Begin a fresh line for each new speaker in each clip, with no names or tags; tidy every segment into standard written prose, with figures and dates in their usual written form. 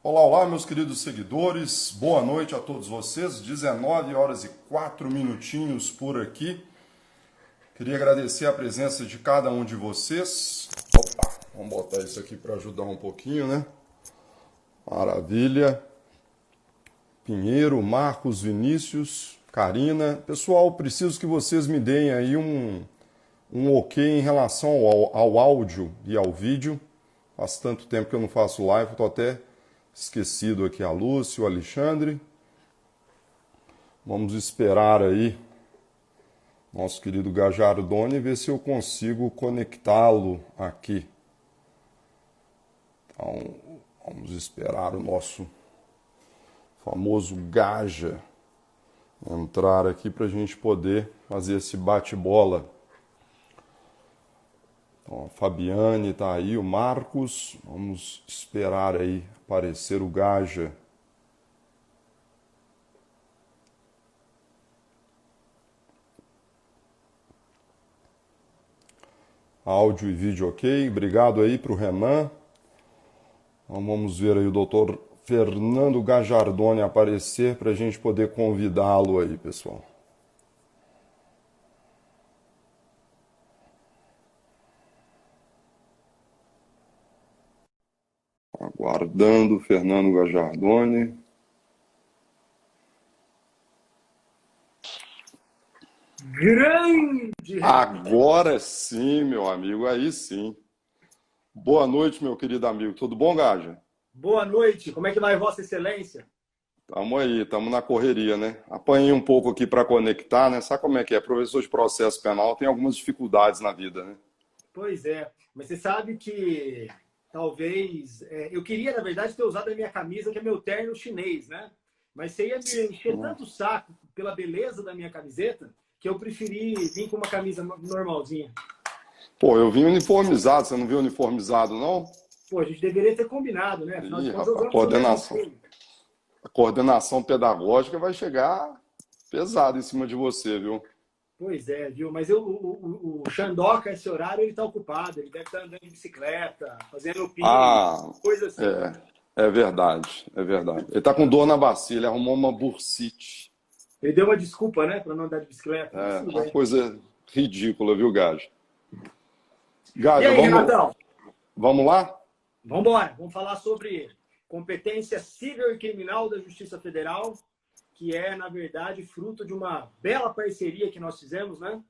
Olá, olá, meus queridos seguidores. Boa noite a todos vocês. 19 horas e 4 minutinhos por aqui. Queria agradecer a presença de cada um de vocês. Opa, vamos botar isso aqui para ajudar um pouquinho, né? Maravilha. Pinheiro, Marcos, Vinícius, Karina. Pessoal, preciso que vocês me deem aí um ok em relação ao áudio e ao vídeo. Faz tanto tempo que eu não faço live, estou até esquecido aqui a Lúcia, o Alexandre. Vamos esperar aí nosso querido Gajardoni e ver se eu consigo conectá-lo aqui. Então, vamos esperar o nosso famoso Gaja entrar aqui para a gente poder fazer esse bate-bola. Então, a Fabiane está aí, o Marcos. Vamos esperar aí aparecer o Gaja. Áudio e vídeo ok. Obrigado aí para o Renan. Então, vamos ver aí o doutor Fernando Gajardoni aparecer para a gente poder convidá-lo aí, pessoal. Aguardando o Fernando Gajardoni.
Grande!
Agora sim, meu amigo, aí sim. Boa noite, meu querido amigo. Tudo bom, Gaja?
Boa noite, como é que vai Vossa Excelência?
Tamo aí, tamo na correria, né? Apanhei um pouco aqui para conectar, né? Sabe como é que é? Professor de processo penal tem algumas dificuldades na vida, né?
Pois é, mas você sabe que talvez... eu queria, na verdade, ter usado a minha camisa, que é meu terno chinês, né? Mas você ia me encher tanto o saco pela beleza da minha camiseta, que eu preferi vir com uma camisa normalzinha.
Pô, eu vim uniformizado, você não viu uniformizado, não?
Pô, a gente deveria ter combinado, né? Afinal de
Ih,
contas,
rapaz,
jogamos no mesmo time.
a coordenação pedagógica vai chegar pesado em cima de você, viu?
Pois é, viu? Mas o Xandoca, esse horário, ele tá ocupado. Ele deve estar andando de bicicleta, fazendo pino,
Ah,
coisa assim.
é verdade, é verdade. Ele tá com dor na bacia, ele arrumou uma bursite.
Ele deu uma desculpa, né, para não andar de bicicleta. Mas
É
tudo
uma
bem.
coisa ridícula, viu, Gaja?
E
Gaja,
aí, Renatão?
vamos lá?
Vamos embora. Vamos falar sobre competência civil e criminal da Justiça Federal, que é, na verdade, fruto de uma bela parceria que nós fizemos, né?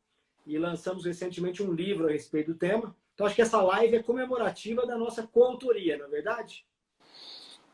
E lançamos recentemente um livro a respeito do tema. Então, acho que essa live é comemorativa da nossa coautoria, não é verdade?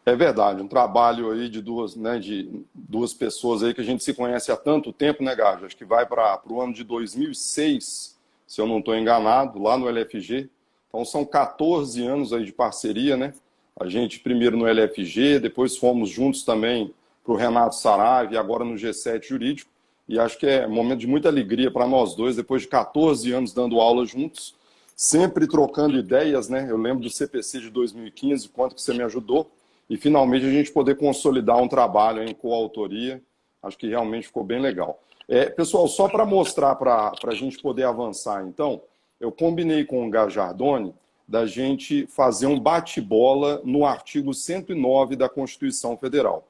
É verdade, um trabalho aí de duas pessoas aí que a gente se conhece há tanto tempo, né, Gajo? Acho que vai para o ano de 2006, se eu não estou enganado, lá no LFG. Então são 14 anos aí de parceria, né? A gente primeiro no LFG, depois fomos juntos também para o Renato Saraiva e agora no G7 Jurídico. E acho que é um momento de muita alegria para nós dois, depois de 14 anos dando aula juntos, sempre trocando ideias, né? Eu lembro do CPC de 2015, quanto que você me ajudou. E finalmente a gente poder consolidar um trabalho em coautoria. Acho que realmente ficou bem legal. Pessoal, só para mostrar, para a gente poder avançar, então, eu combinei com o Gajardoni da gente fazer um bate-bola no artigo 109 da Constituição Federal.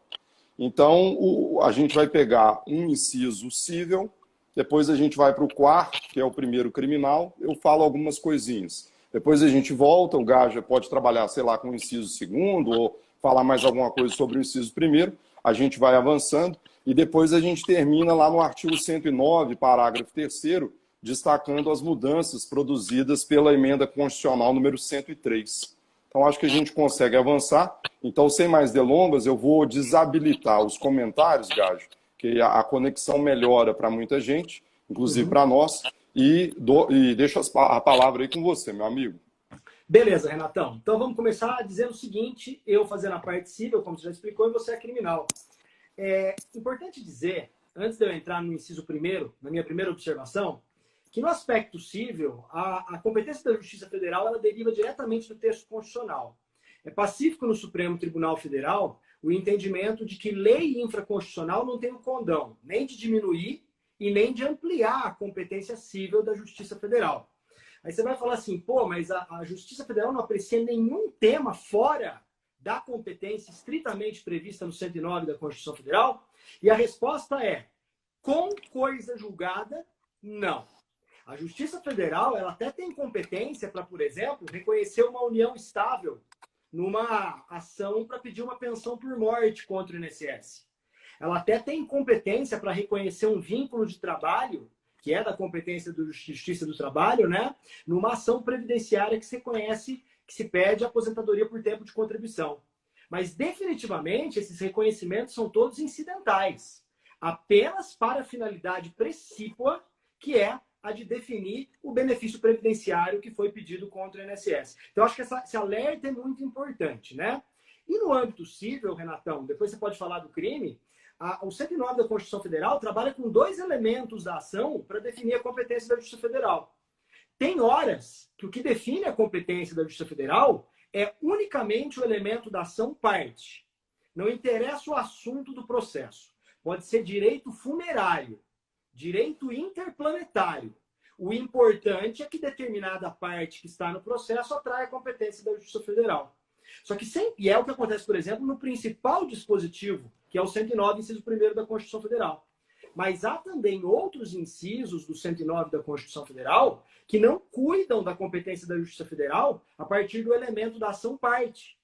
Então, a gente vai pegar um inciso cível, depois a gente vai para o quarto, que é o primeiro criminal, eu falo algumas coisinhas. Depois a gente volta, o Gaja pode trabalhar, sei lá, com o inciso segundo, ou falar mais alguma coisa sobre o inciso primeiro, a gente vai avançando, e depois a gente termina lá no artigo 109, parágrafo 3º, destacando as mudanças produzidas pela emenda constitucional número 103. Então, acho que a gente consegue avançar. Então, sem mais delongas, eu vou desabilitar os comentários, Gajo, que a conexão melhora para muita gente, inclusive para nós, e deixo a palavra aí com você, meu amigo.
Beleza, Renatão. Então vamos começar dizendo o seguinte, eu fazendo a parte civil, como você já explicou, e você é criminal. É importante dizer, antes de eu entrar no inciso primeiro, na minha primeira observação, que no aspecto civil, a competência da Justiça Federal ela deriva diretamente do texto constitucional. É pacífico no Supremo Tribunal Federal o entendimento de que lei infraconstitucional não tem o condão nem de diminuir e nem de ampliar a competência civil da Justiça Federal. Aí você vai falar assim, pô, mas a Justiça Federal não aprecia nenhum tema fora da competência estritamente prevista no 109 da Constituição Federal? E a resposta é, com coisa julgada, não. A Justiça Federal, ela até tem competência para, por exemplo, reconhecer uma união estável numa ação para pedir uma pensão por morte contra o INSS. Ela até tem competência para reconhecer um vínculo de trabalho, que é da competência da Justiça do Trabalho, né? Numa ação previdenciária que se reconhece, que se pede aposentadoria por tempo de contribuição. Mas, definitivamente, esses reconhecimentos são todos incidentais, apenas para a finalidade precípua, que é a de definir o benefício previdenciário que foi pedido contra o INSS. Então, acho que esse alerta é muito importante, né? E no âmbito civil, Renatão, depois você pode falar do crime, o 109 da Constituição Federal trabalha com 2 elementos da ação para definir a competência da Justiça Federal. Tem horas que o que define a competência da Justiça Federal é unicamente o elemento da ação parte. Não interessa o assunto do processo. Pode ser direito funerário, direito interplanetário. O importante é que determinada parte que está no processo atrai a competência da Justiça Federal. Só que e é o que acontece, por exemplo, no principal dispositivo, que é o 109, inciso 1º da Constituição Federal. Mas há também outros incisos do 109 da Constituição Federal que não cuidam da competência da Justiça Federal a partir do elemento da ação parte,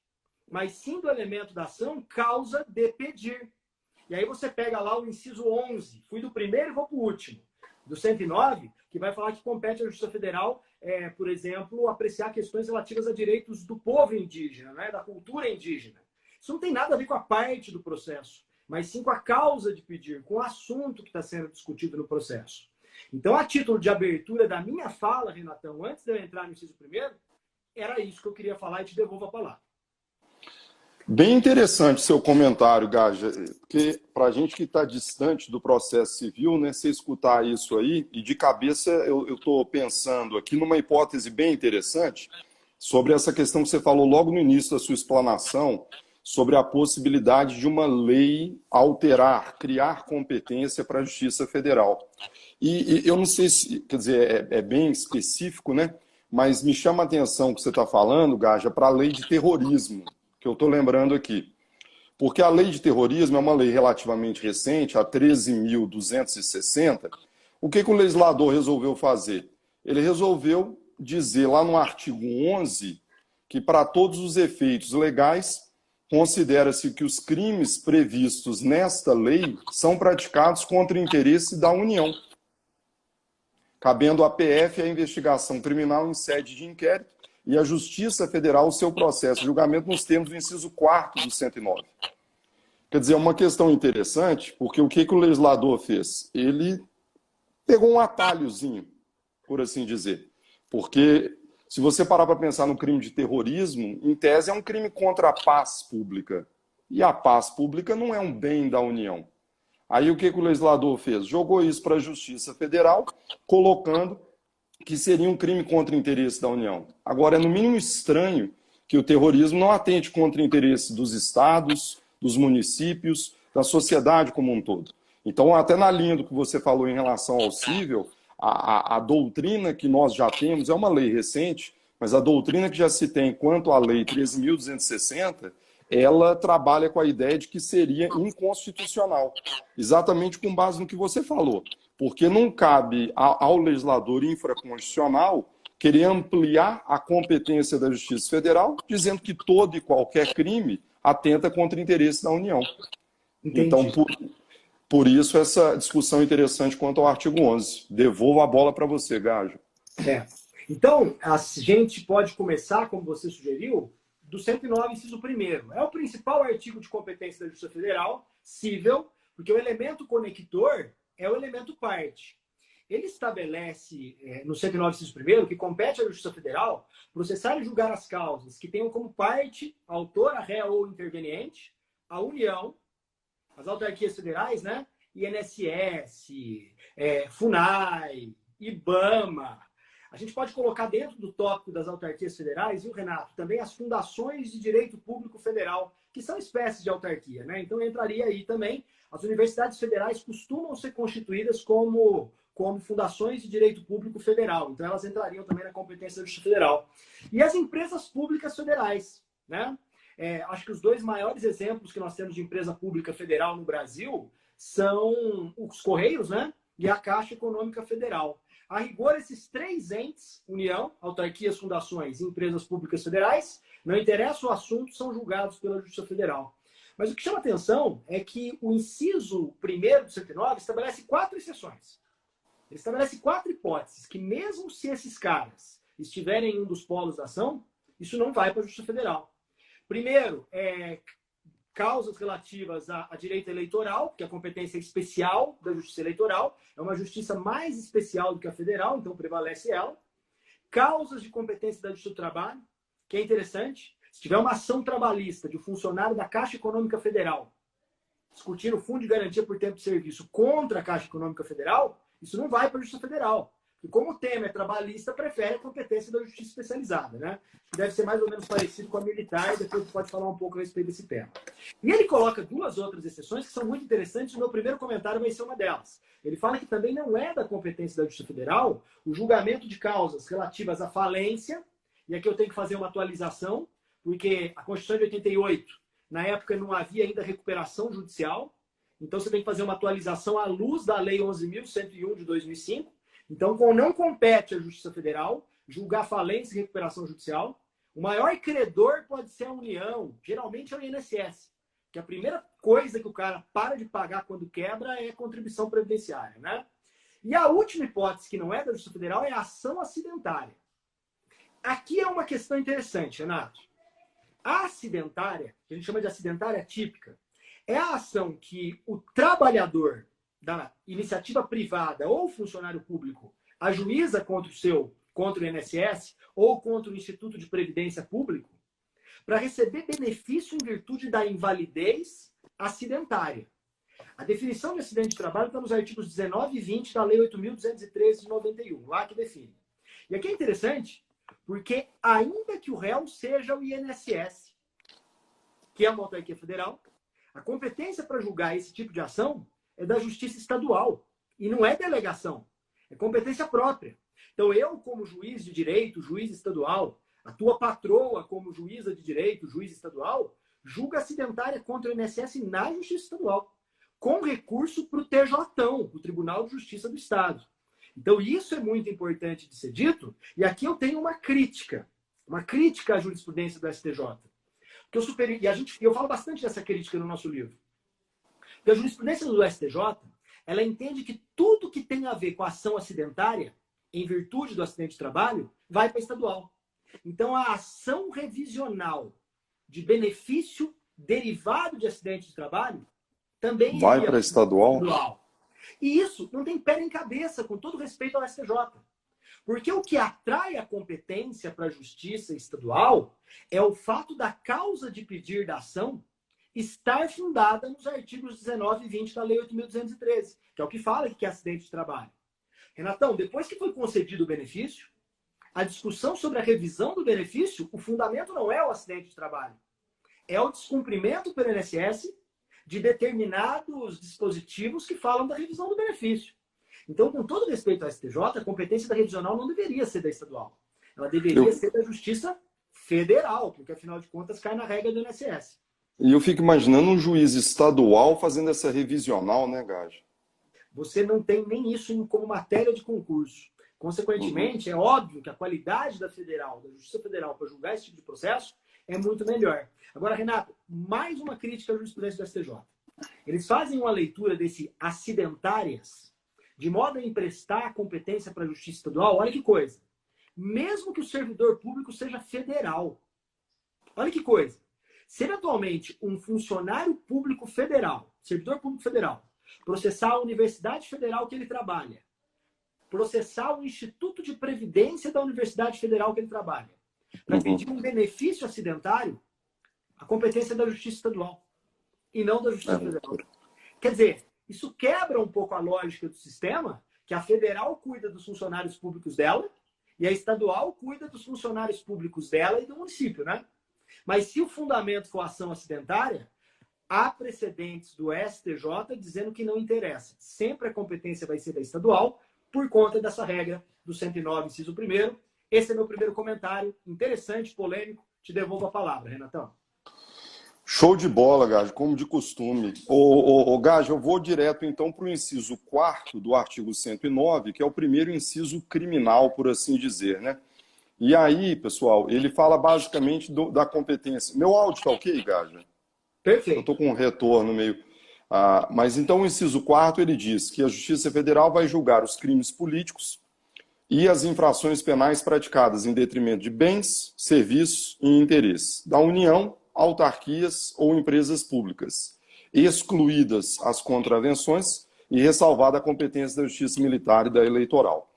mas sim do elemento da ação causa de pedir. E aí você pega lá o inciso 11, fui do primeiro e vou para o último, do 109, que vai falar que compete à Justiça Federal, por exemplo, apreciar questões relativas a direitos do povo indígena, né, da cultura indígena. Isso não tem nada a ver com a parte do processo, mas sim com a causa de pedir, com o assunto que está sendo discutido no processo. Então, a título de abertura da minha fala, Renatão, antes de eu entrar no inciso primeiro, era isso que eu queria falar e te devolvo a palavra.
Bem interessante seu comentário, Gaja, porque para a gente que está distante do processo civil, né, você escutar isso aí, e de cabeça eu estou pensando aqui numa hipótese bem interessante sobre essa questão que você falou logo no início da sua explanação, sobre a possibilidade de uma lei alterar, criar competência para a Justiça Federal. E eu não sei se, quer dizer, é bem específico, né? Mas me chama a atenção o que você está falando, Gaja, para a lei de terrorismo, que eu estou lembrando aqui. Porque a lei de terrorismo é uma lei relativamente recente, a 13.260. O que o legislador resolveu fazer? Ele resolveu dizer lá no artigo 11 que, para todos os efeitos legais, considera-se que os crimes previstos nesta lei são praticados contra o interesse da União, cabendo à PF a investigação criminal em sede de inquérito e a Justiça Federal o seu processo de julgamento nos termos do inciso 4º do 109. Quer dizer, é uma questão interessante, porque o que o legislador fez? Ele pegou um atalhozinho, por assim dizer. Porque se você parar para pensar no crime de terrorismo, em tese é um crime contra a paz pública. E a paz pública não é um bem da União. Aí o que o legislador fez? Jogou isso para a Justiça Federal, colocando que seria um crime contra o interesse da União. Agora, é no mínimo estranho que o terrorismo não atente contra o interesse dos estados, dos municípios, da sociedade como um todo. Então, até na linha do que você falou em relação ao cível, a doutrina que nós já temos é uma lei recente, mas a doutrina que já se tem quanto à Lei 13.260, ela trabalha com a ideia de que seria inconstitucional, exatamente com base no que você falou. Porque não cabe ao legislador infraconstitucional querer ampliar a competência da Justiça Federal, dizendo que todo e qualquer crime atenta contra o interesse da União.
Entendi.
Então, por isso, essa discussão interessante quanto ao artigo 11. Devolvo a bola para você, Gajo.
Então, a gente pode começar, como você sugeriu, do 109, inciso 1º. É o principal artigo de competência da Justiça Federal, cível, porque o elemento conector é o elemento parte. Ele estabelece, no 109, inciso 1º, que compete à Justiça Federal processar e julgar as causas que tenham como parte autora, ré ou interveniente, a União, as autarquias federais, né? INSS, FUNAI, IBAMA. A gente pode colocar dentro do tópico das autarquias federais, viu, Renato, também as fundações de direito público federal, que são espécies de autarquia, né? Então entraria aí também. As universidades federais costumam ser constituídas como fundações de direito público federal. Então elas entrariam também na competência da Justiça Federal. E as empresas públicas federais, né? Acho que os dois maiores exemplos que nós temos de empresa pública federal no Brasil são os Correios, né? E a Caixa Econômica Federal. A rigor, esses três entes, União, autarquias, fundações e empresas públicas federais, não interessa o assunto, são julgados pela Justiça Federal. Mas o que chama atenção é que o inciso 1º do 109 estabelece 4 exceções. Ele estabelece 4 hipóteses, que mesmo se esses caras estiverem em um dos polos da ação, isso não vai para a Justiça Federal. Primeiro, causas relativas a direito eleitoral, que é a competência especial da Justiça Eleitoral, é uma justiça mais especial do que a federal, então prevalece ela. Causas de competência da Justiça do Trabalho, que é interessante. Se tiver uma ação trabalhista de um funcionário da Caixa Econômica Federal discutindo o Fundo de Garantia por Tempo de Serviço contra a Caixa Econômica Federal, isso não vai para a Justiça Federal. E como o tema é trabalhista, prefere a competência da Justiça Especializada, né? Que deve ser mais ou menos parecido com a militar, e depois a gente pode falar um pouco a respeito desse tema. E ele coloca 2 outras exceções que são muito interessantes, o meu primeiro comentário vai ser uma delas. Ele fala que também não é da competência da Justiça Federal o julgamento de causas relativas à falência, e aqui eu tenho que fazer uma atualização, porque a Constituição de 88, na época não havia ainda recuperação judicial, então você tem que fazer uma atualização à luz da Lei 11.101 de 2005. Então, não compete à Justiça Federal julgar falência e recuperação judicial. O maior credor pode ser a União, geralmente é o INSS, que a primeira coisa que o cara para de pagar quando quebra é a contribuição previdenciária, né? E a última hipótese, que não é da Justiça Federal, é a ação acidentária. Aqui é uma questão interessante, Renato. A acidentária, que a gente chama de acidentária típica, é a ação que o trabalhador da iniciativa privada ou funcionário público ajuiza contra o INSS ou contra o Instituto de Previdência Público para receber benefício em virtude da invalidez acidentária. A definição de acidente de trabalho está nos artigos 19 e 20 da Lei 8.213 de 91, lá que define. E aqui é interessante, porque ainda que o réu seja o INSS, que é uma autarquia federal, a competência para julgar esse tipo de ação é da Justiça Estadual. E não é delegação. É competência própria. Então, eu, como juiz de direito, juiz estadual, a tua patroa, como juíza de direito, juiz estadual, julga acidentária contra o INSS na Justiça Estadual, com recurso para o TJão, o Tribunal de Justiça do Estado. Então, isso é muito importante de ser dito. E aqui eu tenho uma crítica à jurisprudência do STJ. Eu falo bastante dessa crítica no nosso livro. Porque a jurisprudência do STJ, ela entende que tudo que tem a ver com a ação acidentária, em virtude do acidente de trabalho, vai para estadual. Então, a ação revisional de benefício derivado de acidente de trabalho também
vai para estadual.
E isso não tem pé nem cabeça, com todo respeito ao STJ. Porque o que atrai a competência para a justiça estadual é o fato da causa de pedir da ação estar fundada nos artigos 19 e 20 da Lei 8.213, que é o que fala que é acidente de trabalho. Renatão, depois que foi concedido o benefício, a discussão sobre a revisão do benefício, o fundamento não é o acidente de trabalho. É o descumprimento pelo INSS de determinados dispositivos que falam da revisão do benefício. Então, com todo respeito ao STJ, a competência da revisional não deveria ser da estadual. Ela deveria ser da Justiça Federal, porque, afinal de contas, cai na regra do INSS.
E eu fico imaginando um juiz estadual fazendo essa revisional, né, Gajo?
Você não tem nem isso como matéria de concurso. Consequentemente, é óbvio que a qualidade da Federal, da Justiça Federal, para julgar esse tipo de processo é muito melhor. Agora, Renato, mais uma crítica à jurisprudência do STJ. Eles fazem uma leitura desse acidentárias de modo a emprestar a competência para a Justiça Estadual. Olha que coisa. Mesmo que o servidor público seja federal. Olha que coisa. Se eventualmente um funcionário público federal, servidor público federal, processar a Universidade Federal que ele trabalha, processar o Instituto de Previdência da Universidade Federal que ele trabalha, para pedir um benefício acidentário, a competência é da Justiça Estadual e não da Justiça Federal. Quer dizer, isso quebra um pouco a lógica do sistema, que a federal cuida dos funcionários públicos dela e a estadual cuida dos funcionários públicos dela e do município, né? Mas se o fundamento for ação acidentária, há precedentes do STJ dizendo que não interessa. Sempre a competência vai ser da estadual, por conta dessa regra do 109, inciso 1º. Esse é meu primeiro comentário. Interessante, polêmico. Te devolvo a palavra, Renatão.
Show de bola, Gajo, como de costume. Gajo, eu vou direto então para o inciso 4º do artigo 109, que é o primeiro inciso criminal, por assim dizer, né? E aí, pessoal, ele fala basicamente da competência. Meu áudio tá ok, Gajo? Eu estou
Perfeito.
com um retorno meio... mas então o inciso 4º ele diz que a Justiça Federal vai julgar os crimes políticos e as infrações penais praticadas em detrimento de bens, serviços e interesses da União, autarquias ou empresas públicas, excluídas as contravenções e ressalvada a competência da Justiça Militar e da Eleitoral.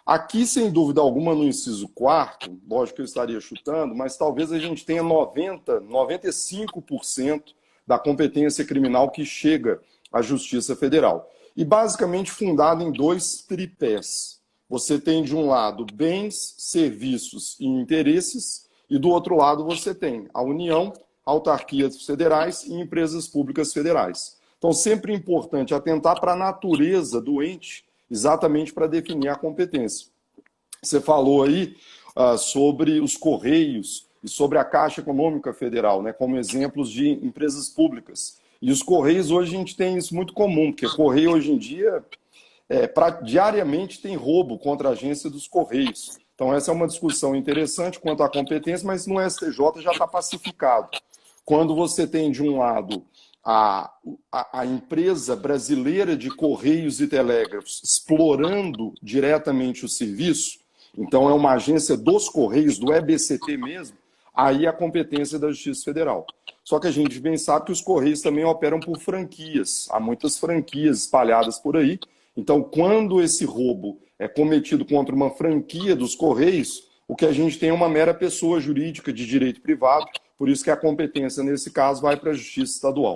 Aqui, sem dúvida alguma, no inciso 4º, lógico que eu estaria chutando, mas talvez a gente tenha 95% da competência criminal que chega à Justiça Federal. E basicamente fundado em dois tripés. Você tem, de um lado, bens, serviços e interesses, e do outro lado você tem a União, autarquias federais e empresas públicas federais. Então, sempre é importante atentar para a natureza do ente, exatamente para definir a competência. Você falou aí sobre os Correios e sobre a Caixa Econômica Federal, né, como exemplos de empresas públicas. E os Correios, hoje a gente tem isso muito comum, porque o Correio hoje em dia, diariamente tem roubo contra a agência dos Correios. Então essa é uma discussão interessante quanto à competência, mas no STJ já está pacificado. Quando você tem, de um lado, a empresa brasileira de Correios e Telégrafos explorando diretamente o serviço, então é uma agência dos Correios, do EBCT mesmo, aí a competência da Justiça Federal. Só que a gente bem sabe que os Correios também operam por franquias, há muitas franquias espalhadas por aí. Então, quando esse roubo é cometido contra uma franquia dos Correios, o que a gente tem é uma mera pessoa jurídica de direito privado, por isso que a competência, nesse caso, vai para a Justiça Estadual.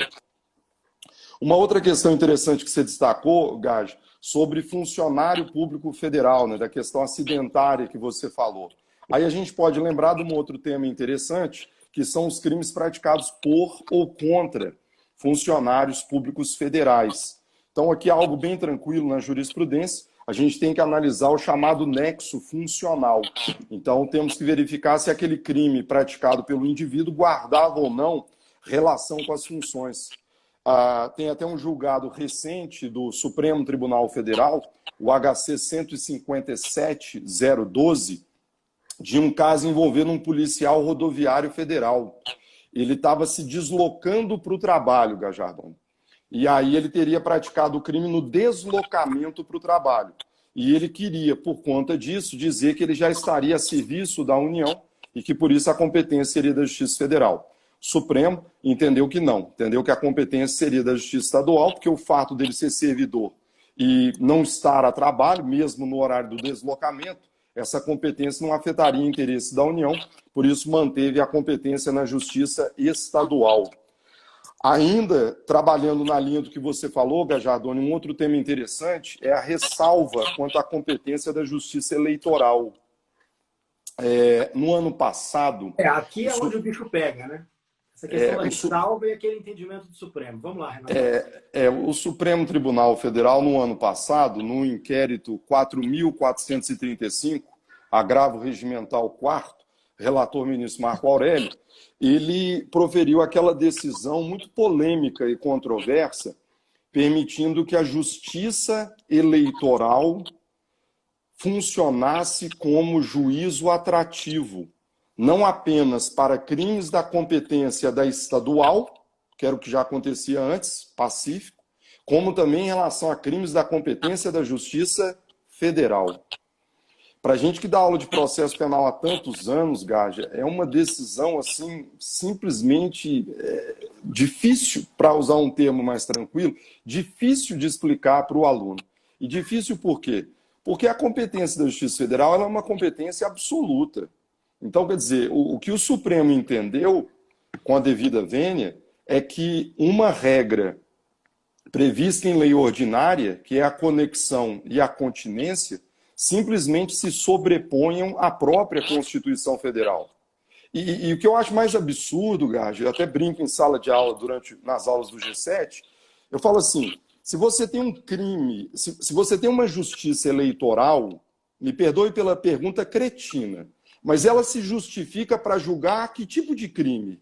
Uma outra questão interessante que você destacou, Gage, sobre funcionário público federal, né, da questão acidentária que você falou. Aí a gente pode lembrar de um outro tema interessante, que são os crimes praticados por ou contra funcionários públicos federais. Então, aqui é algo bem tranquilo na jurisprudência. A gente tem que analisar o chamado nexo funcional. Então, temos que verificar se aquele crime praticado pelo indivíduo guardava ou não relação com as funções. Tem até um julgado recente do Supremo Tribunal Federal, o HC 157-012, de um caso envolvendo um policial rodoviário federal. Ele estava se deslocando para o trabalho, Gajardão. E aí ele teria praticado o crime no deslocamento para o trabalho. E ele queria, por conta disso, dizer que ele já estaria a serviço da União e que, por isso, a competência seria da Justiça Federal. O Supremo entendeu que não, entendeu que a competência seria da Justiça Estadual, porque o fato dele ser servidor e não estar a trabalho, mesmo no horário do deslocamento, essa competência não afetaria o interesse da União, por isso manteve a competência na Justiça Estadual. Ainda trabalhando na linha do que você falou, Gajardoni, um outro tema interessante é a ressalva quanto à competência da Justiça Eleitoral. No ano passado...
Aqui é onde o bicho pega, né? Essa questão da ressalva e aquele entendimento do Supremo. Vamos lá, Renato.
O Supremo Tribunal Federal, no ano passado, no inquérito 4.435, agravo regimental 4º, relator ministro Marco Aurélio, ele proferiu aquela decisão muito polêmica e controversa, permitindo que a justiça eleitoral funcionasse como juízo atrativo, não apenas para crimes da competência da estadual, que era o que já acontecia antes, pacífico, como também em relação a crimes da competência da Justiça Federal. Para a gente que dá aula de processo penal há tantos anos, Gaja, é uma decisão assim simplesmente difícil, para usar um termo mais tranquilo, difícil de explicar para o aluno. E difícil por quê? Porque a competência da Justiça Federal ela é uma competência absoluta. Então, quer dizer, o que o Supremo entendeu, com a devida vênia, é que uma regra prevista em lei ordinária, que é a conexão e a continência, simplesmente se sobreponham à própria Constituição Federal. E o que eu acho mais absurdo, Gajo, eu até brinco em sala de aula nas aulas do G7, eu falo assim, se você tem um crime, se você tem uma justiça eleitoral, me perdoe pela pergunta cretina, mas ela se justifica para julgar que tipo de crime?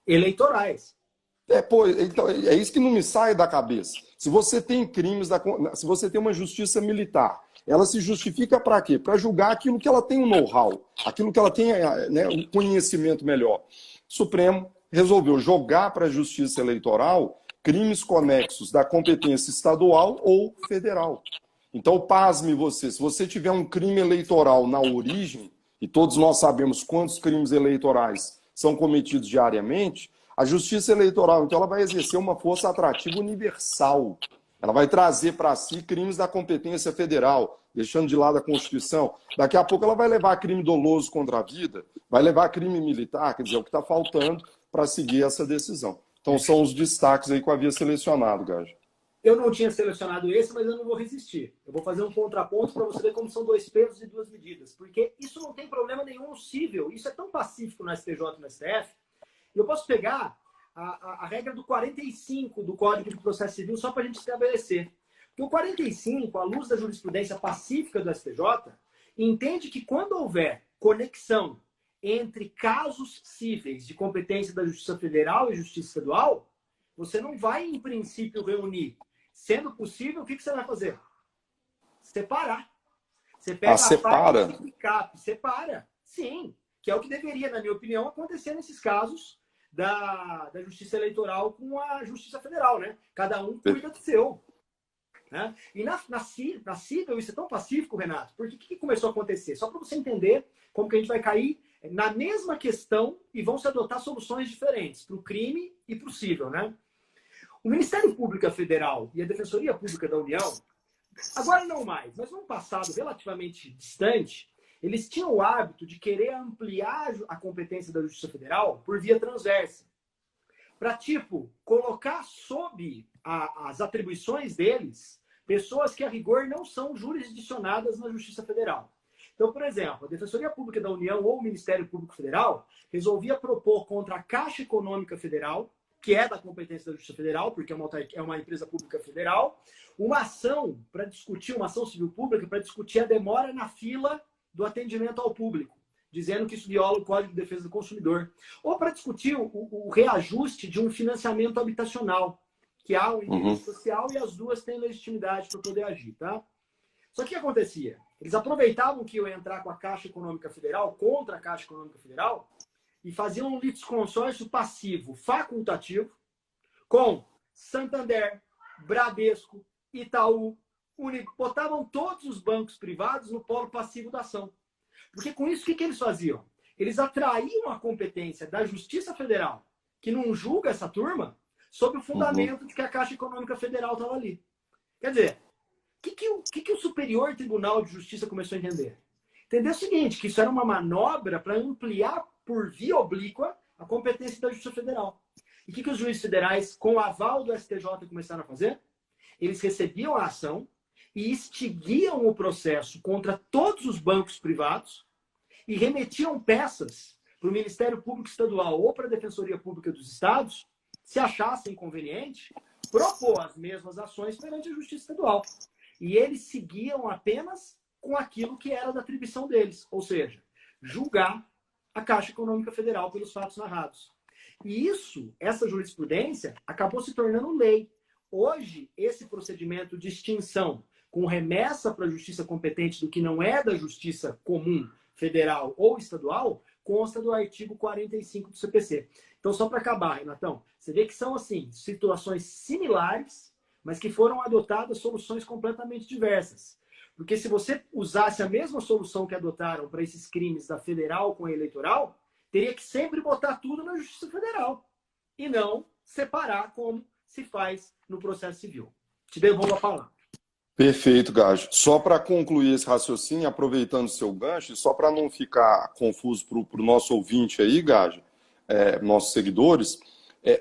Eleitorais.
Pô, então, é isso que não me sai da cabeça. Se você tem crimes, se você tem uma justiça militar, ela se justifica para quê? Para julgar aquilo que ela tem um know-how, aquilo que ela tem, né, um conhecimento melhor. O Supremo resolveu jogar para a justiça eleitoral crimes conexos da competência estadual ou federal. Então, pasme você, se você tiver um crime eleitoral na origem, e todos nós sabemos quantos crimes eleitorais são cometidos diariamente, a justiça eleitoral, então, ela vai exercer uma força atrativa universal. Ela vai trazer para si crimes da competência federal, deixando de lado a Constituição. Daqui a pouco ela vai levar crime doloso contra a vida, vai levar crime militar, quer dizer, é o que está faltando para seguir essa decisão. Então, são os destaques aí que eu havia selecionado, Gajo.
Eu não tinha selecionado esse, mas eu não vou resistir. Eu vou fazer um contraponto para você ver como são dois pesos e duas medidas. Porque isso não tem problema nenhum no cível. Isso é tão pacífico no STJ e no STF. E eu posso pegar a regra do 45 do Código de Processo Civil só para a gente estabelecer. Porque o 45, à luz da jurisprudência pacífica do STJ, entende que quando houver conexão entre casos cíveis de competência da Justiça Federal e Justiça Estadual, você não vai, em princípio, reunir. Sendo possível, o que você vai fazer? Separar. Você pega
separa?
A parte de CAP, separa. Sim, que é o que deveria, na minha opinião, acontecer nesses casos da Justiça Eleitoral com a Justiça Federal, né? Cada um cuida do seu. Né? E na cível, isso é tão pacífico, Renato, porque o que começou a acontecer? Só para você entender como que a gente vai cair na mesma questão e vão se adotar soluções diferentes para o crime e para o cível, né? O Ministério Público Federal e a Defensoria Pública da União, agora não mais, mas num passado relativamente distante, eles tinham o hábito de querer ampliar a competência da Justiça Federal por via transversa. Para, tipo, colocar sob as atribuições deles pessoas que, a rigor, não são jurisdicionadas na Justiça Federal. Então, por exemplo, a Defensoria Pública da União ou o Ministério Público Federal resolvia propor contra a Caixa Econômica Federal, que é da competência da Justiça Federal, porque é uma empresa pública federal, uma ação para discutir, uma ação civil pública para discutir a demora na fila do atendimento ao público, dizendo que isso viola o Código de Defesa do Consumidor. Ou para discutir o reajuste de um financiamento habitacional, que há um interesse social e as duas têm legitimidade para poder agir, tá? Só que o que acontecia? Eles aproveitavam que eu ia entrar com a Caixa Econômica Federal, contra a Caixa Econômica Federal, e faziam um litisconsórcio passivo facultativo com Santander, Bradesco, Itaú, Unibanco. Botavam todos os bancos privados no polo passivo da ação. Porque com isso, o que eles faziam? Eles atraíam a competência da Justiça Federal, que não julga essa turma, sob o fundamento de que a Caixa Econômica Federal estava ali. Quer dizer, o que o Superior Tribunal de Justiça começou a entender? Entender o seguinte, que isso era uma manobra para ampliar por via oblíqua a competência da Justiça Federal. E o que os juízes federais, com o aval do STJ, começaram a fazer? Eles recebiam a ação e extinguiam o processo contra todos os bancos privados e remetiam peças para o Ministério Público Estadual ou para a Defensoria Pública dos Estados, se achassem conveniente, propor as mesmas ações perante a Justiça Estadual. E eles seguiam apenas com aquilo que era da atribuição deles, ou seja, julgar a Caixa Econômica Federal pelos fatos narrados. E essa jurisprudência, acabou se tornando lei. Hoje, esse procedimento de extinção com remessa para a justiça competente do que não é da justiça comum, federal ou estadual, consta do artigo 45 do CPC. Então, só para acabar, Renatão, você vê que são, assim, situações similares, mas que foram adotadas soluções completamente diversas. Porque se você usasse a mesma solução que adotaram para esses crimes da federal com a eleitoral, teria que sempre botar tudo na Justiça Federal e não separar como se faz no processo civil. Te devolvo a palavra.
Perfeito, Gajo. Só para concluir esse raciocínio, aproveitando o seu gancho, só para não ficar confuso para o nosso ouvinte aí, Gajo, nossos seguidores,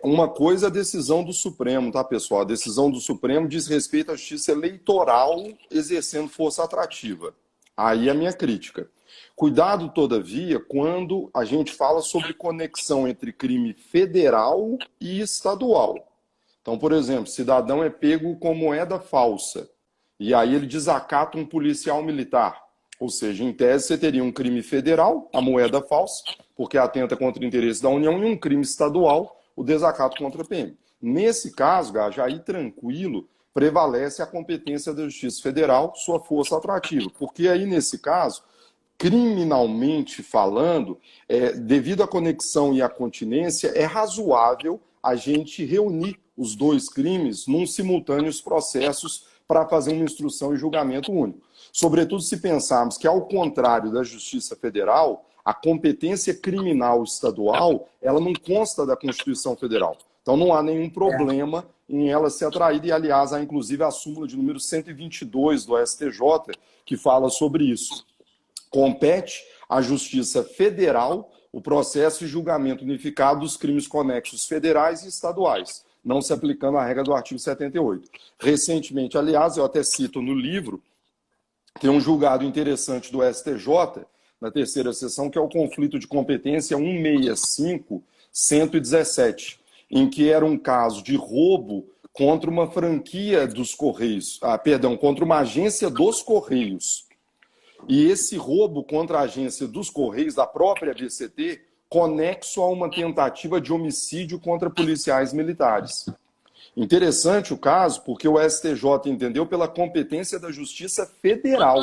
uma coisa é a decisão do Supremo, tá, pessoal? A decisão do Supremo diz respeito à justiça eleitoral exercendo força atrativa. Aí é a minha crítica. Cuidado, todavia, quando a gente fala sobre conexão entre crime federal e estadual. Então, por exemplo, cidadão é pego com moeda falsa. E aí ele desacata um policial militar. Ou seja, em tese você teria um crime federal, a moeda falsa, porque atenta contra o interesse da União, e um crime estadual, o desacato contra a PM. Nesse caso, Gaja, aí tranquilo, prevalece a competência da Justiça Federal, sua força atrativa. Porque aí, nesse caso, criminalmente falando, devido à conexão e à continência, é razoável a gente reunir os dois crimes num simultâneos processos para fazer uma instrução e julgamento único. Sobretudo se pensarmos que, ao contrário da Justiça Federal, a competência criminal estadual, ela não consta da Constituição Federal. Então não há nenhum problema em ela ser atraída, e aliás, há inclusive a súmula de número 122 do STJ, que fala sobre isso. Compete à Justiça Federal o processo e julgamento unificado dos crimes conexos federais e estaduais, não se aplicando a regra do artigo 78. Recentemente, aliás, eu até cito no livro, tem um julgado interessante do STJ, na terceira sessão, que é o conflito de competência 165-117, em que era um caso de roubo contra uma franquia dos Correios, contra uma agência dos Correios. E esse roubo contra a agência dos Correios, da própria ABCT, conexo a uma tentativa de homicídio contra policiais militares. Interessante o caso, porque o STJ entendeu pela competência da Justiça Federal.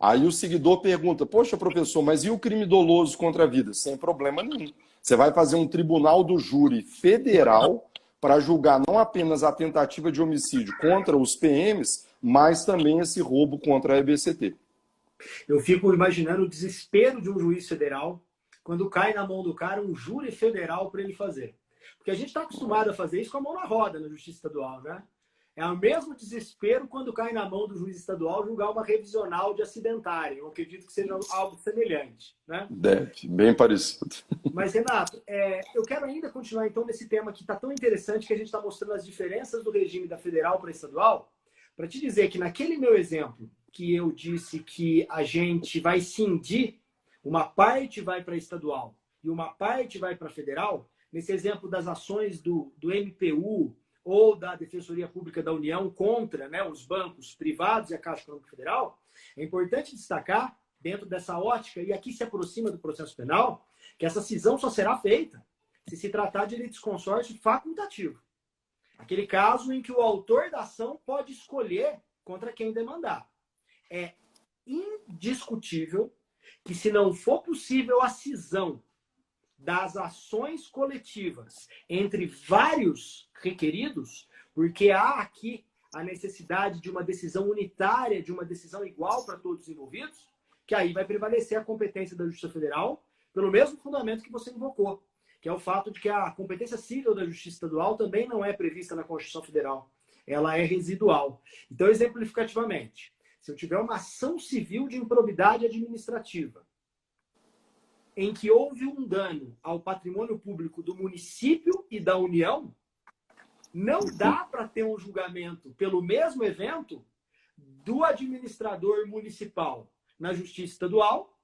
Aí o seguidor pergunta, poxa, professor, mas e o crime doloso contra a vida? Sem problema nenhum. Você vai fazer um tribunal do júri federal para julgar não apenas a tentativa de homicídio contra os PMs, mas também esse roubo contra a EBCT.
Eu fico imaginando o desespero de um juiz federal quando cai na mão do cara um júri federal para ele fazer. Porque a gente está acostumado a fazer isso com a mão na roda na Justiça Estadual, né? É o mesmo desespero quando cai na mão do juiz estadual julgar uma revisional de acidentário. Eu acredito que seja algo semelhante, né?
Deve, bem parecido.
Mas, Renato, eu quero ainda continuar então nesse tema que está tão interessante, que a gente está mostrando as diferenças do regime da federal para a estadual, para te dizer que naquele meu exemplo, que eu disse que a gente vai cindir, uma parte vai para a estadual e uma parte vai para a federal, nesse exemplo das ações do MPU ou da Defensoria Pública da União contra, né, os bancos privados e a Caixa Econômica Federal, é importante destacar, dentro dessa ótica, e aqui se aproxima do processo penal, que essa cisão só será feita se tratar de litisconsórcio facultativo. Aquele caso em que o autor da ação pode escolher contra quem demandar. É indiscutível que, se não for possível a cisão das ações coletivas entre vários requeridos, porque há aqui a necessidade de uma decisão unitária, de uma decisão igual para todos os envolvidos, que aí vai prevalecer a competência da Justiça Federal pelo mesmo fundamento que você invocou, que é o fato de que a competência civil da Justiça Estadual também não é prevista na Constituição Federal. Ela é residual. Então, exemplificativamente, se eu tiver uma ação civil de improbidade administrativa em que houve um dano ao patrimônio público do município e da União, não dá para ter um julgamento pelo mesmo evento do administrador municipal na Justiça Estadual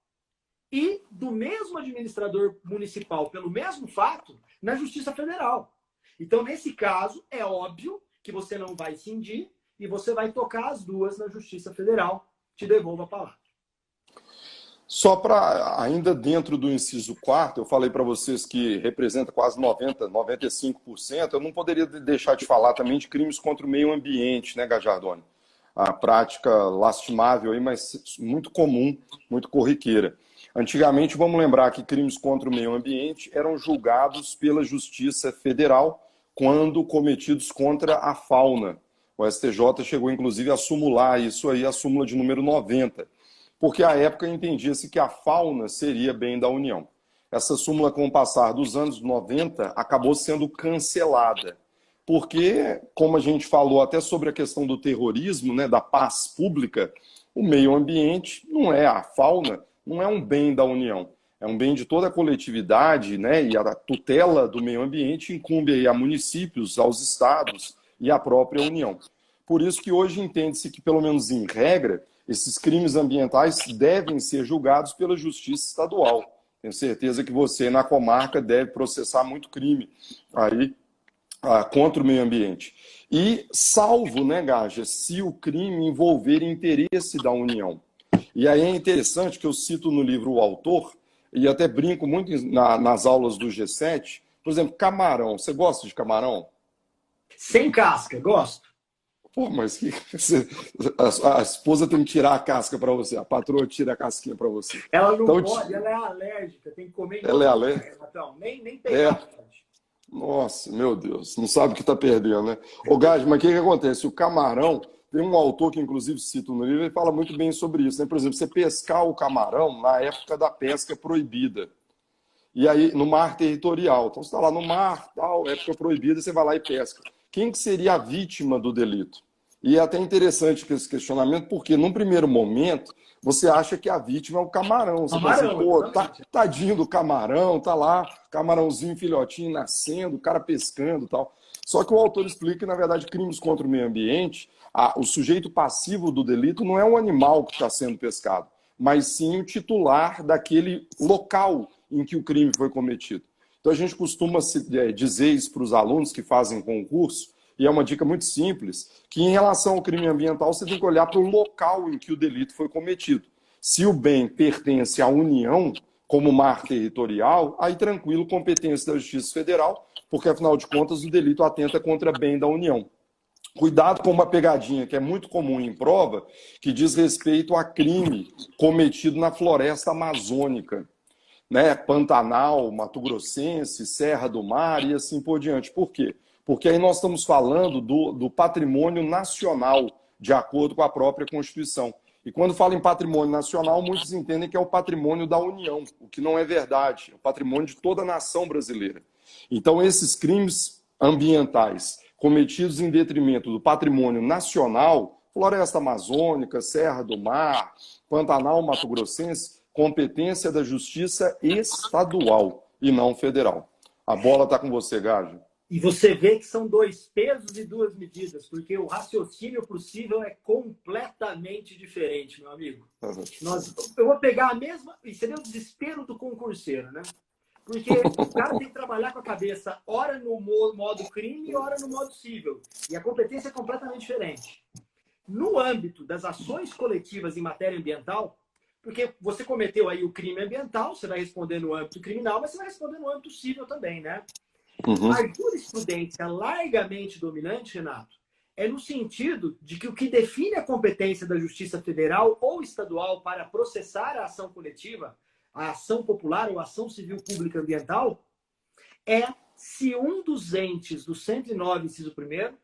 e do mesmo administrador municipal pelo mesmo fato na Justiça Federal. Então, nesse caso, é óbvio que você não vai cindir e você vai tocar as duas na Justiça Federal. Te devolvo a palavra.
Só para, ainda dentro do inciso 4º, eu falei para vocês que representa quase 95%, eu não poderia deixar de falar também de crimes contra o meio ambiente, né, Gajardoni? A prática lastimável, aí, mas muito comum, muito corriqueira. Antigamente, vamos lembrar que crimes contra o meio ambiente eram julgados pela Justiça Federal quando cometidos contra a fauna. O STJ chegou, inclusive, a sumular isso aí, a súmula de número 90. Porque à época entendia-se que a fauna seria bem da União. Essa súmula, com o passar dos anos 90, acabou sendo cancelada. Porque, como a gente falou até sobre a questão do terrorismo, né, da paz pública, o meio ambiente não é a fauna, não é um bem da União. É um bem de toda a coletividade, né, e a tutela do meio ambiente incumbe aí a municípios, aos estados e à própria União. Por isso que hoje entende-se que, pelo menos em regra, esses crimes ambientais devem ser julgados pela Justiça Estadual. Tenho certeza que você, na comarca, deve processar muito crime aí contra o meio ambiente. E salvo, né, Gaja, se o crime envolver interesse da União. E aí é interessante que eu cito no livro o autor, e até brinco muito nas aulas do G7, Por exemplo, camarão. Você gosta de camarão?
Sem casca, gosto.
Pô, mas a esposa tem que tirar a casca para você, a patroa tira a casquinha para você.
Ela não
Então,
pode, ela é alérgica, tem que comer em
ela é
outro lugar,
alérgica?
Renatão. Nem
É.
pegar pode.
Nossa, meu Deus, não sabe o que está perdendo, né? Ô, Gad, mas o que que acontece? O camarão, tem um autor que inclusive cito no livro, ele fala muito bem sobre isso, né? Por exemplo, você pescar o camarão na época da pesca proibida. E aí, no mar territorial. Então, você está lá no mar, tal, época proibida, você vai lá e pesca. Quem que seria a vítima do delito? E é até interessante esse questionamento, porque num primeiro momento, você acha que a vítima é o camarão. Você pensa assim,
Camarão,
pô,
exatamente.
tadinho do camarão, tá lá, camarãozinho filhotinho nascendo, o cara pescando e tal. Só que o autor explica que, na verdade, crimes contra o meio ambiente, o sujeito passivo do delito não é um animal que está sendo pescado, mas sim o titular daquele local em que o crime foi cometido. Então a gente costuma dizer isso para os alunos que fazem concurso, e é uma dica muito simples, que em relação ao crime ambiental você tem que olhar para o local em que o delito foi cometido. Se o bem pertence à União, como mar territorial, aí tranquilo, competência da Justiça Federal, porque afinal de contas o delito atenta contra bem da União. Cuidado com uma pegadinha que é muito comum em prova, que diz respeito a crime cometido na floresta amazônica, né? Pantanal, Mato Grossense, Serra do Mar e assim por diante. Por quê? Porque aí nós estamos falando do patrimônio nacional, de acordo com a própria Constituição. E quando fala em patrimônio nacional, muitos entendem que é o patrimônio da União, o que não é verdade, é o patrimônio de toda a nação brasileira. Então, esses crimes ambientais cometidos em detrimento do patrimônio nacional, floresta amazônica, Serra do Mar, Pantanal, Mato Grossense, competência da Justiça estadual e não federal. A bola está com você, Gajo.
E você vê que são dois pesos e duas medidas, porque o raciocínio possível é completamente diferente, meu amigo. Eu vou pegar a mesma... E seria o desespero do concurseiro, né? Porque o cara tem que trabalhar com a cabeça, ora no modo crime e ora no modo civil. E a competência é completamente diferente. No âmbito das ações coletivas em matéria ambiental, porque você cometeu aí o crime ambiental, você vai responder no âmbito criminal, mas você vai responder no âmbito civil também, né? Uhum. A jurisprudência largamente dominante, Renato, é no sentido de que o que define a competência da Justiça Federal ou estadual para processar a ação coletiva, a ação popular ou a ação civil pública ambiental, é se um dos entes do 109, inciso 1º,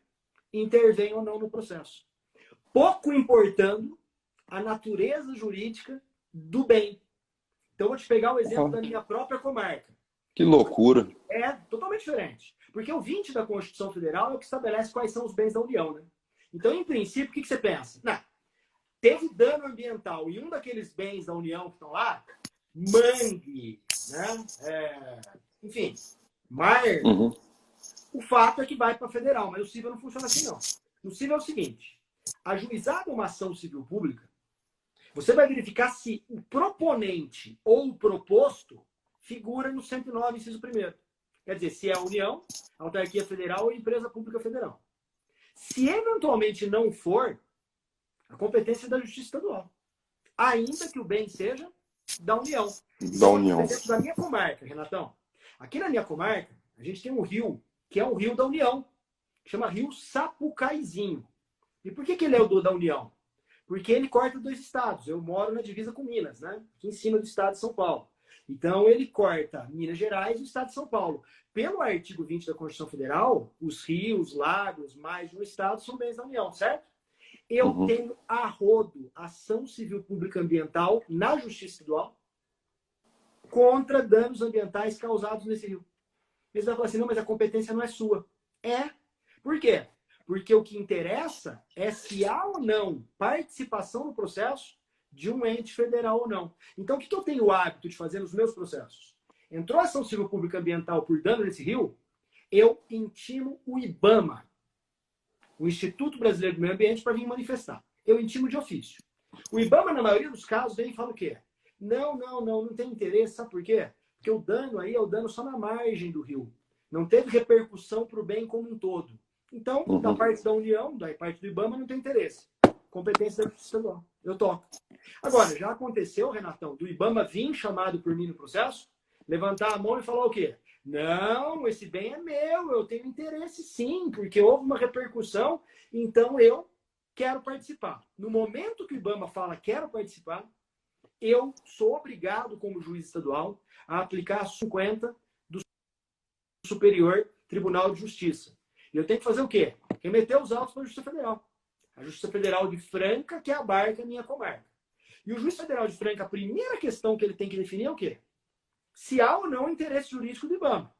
intervém ou não no processo. Pouco importando a natureza jurídica do bem. Então, eu vou te pegar o exemplo da minha própria comarca.
Que loucura.
É totalmente diferente. Porque o 20 da Constituição Federal é o que estabelece quais são os bens da União, né? Então, em princípio, o que você pensa? Não, teve dano ambiental e um daqueles bens da União que estão lá, mangue, né? Enfim, mar. Uhum. O fato é que vai para a federal, mas o civil não funciona assim, não. No civil é o seguinte: ajuizada uma ação civil pública, você vai verificar se o proponente ou o proposto figura no 109, inciso 1º. Quer dizer, se é a União, a autarquia federal ou a empresa pública federal. Se eventualmente não for, a competência é da Justiça Estadual. Ainda que o bem seja da União.
Da União.
Por exemplo, da minha comarca, Renatão. Aqui na minha comarca, a gente tem um rio, que é um rio da União, que chama Rio Sapucaizinho. E por que ele é o da União? Porque ele corta dois estados. Eu moro na divisa com Minas, né? Aqui em cima do estado de São Paulo. Então, ele corta Minas Gerais e o estado de São Paulo. Pelo artigo 20 da Constituição Federal, os rios, lagos, mais de um estado são bens da União, certo? Eu tenho a rodo ação civil pública ambiental na Justiça Estadual contra danos ambientais causados nesse rio. Eles vão falar assim, não, mas a competência não é sua. É. Por quê? Porque o que interessa é se há ou não participação no processo de um ente federal ou não. Então, o que eu tenho o hábito de fazer nos meus processos? Entrou ação civil pública ambiental por dano nesse rio, eu intimo o IBAMA, o Instituto Brasileiro do Meio Ambiente, para vir manifestar. Eu intimo de ofício. O IBAMA, na maioria dos casos, vem e fala o quê? Não tem interesse. Sabe por quê? Porque o dano aí é o dano só na margem do rio. Não teve repercussão para o bem como um todo. Então, da parte da União, da parte do IBAMA, não tem interesse. Competência da Justiça Estadual. Eu toco. Agora, já aconteceu, Renatão, do IBAMA vir chamado por mim no processo, levantar a mão e falar o quê? Não, esse bem é meu, eu tenho interesse sim, porque houve uma repercussão, então eu quero participar. No momento que o IBAMA fala quero participar, eu sou obrigado, como juiz estadual, a aplicar a 50 do Superior Tribunal de Justiça. E eu tenho que fazer o quê? Remeter os autos para a Justiça Federal. A Justiça Federal de Franca, que abarca a minha comarca. E o juiz federal de Franca, a primeira questão que ele tem que definir é o quê? Se há ou não interesse jurídico do IBAMA.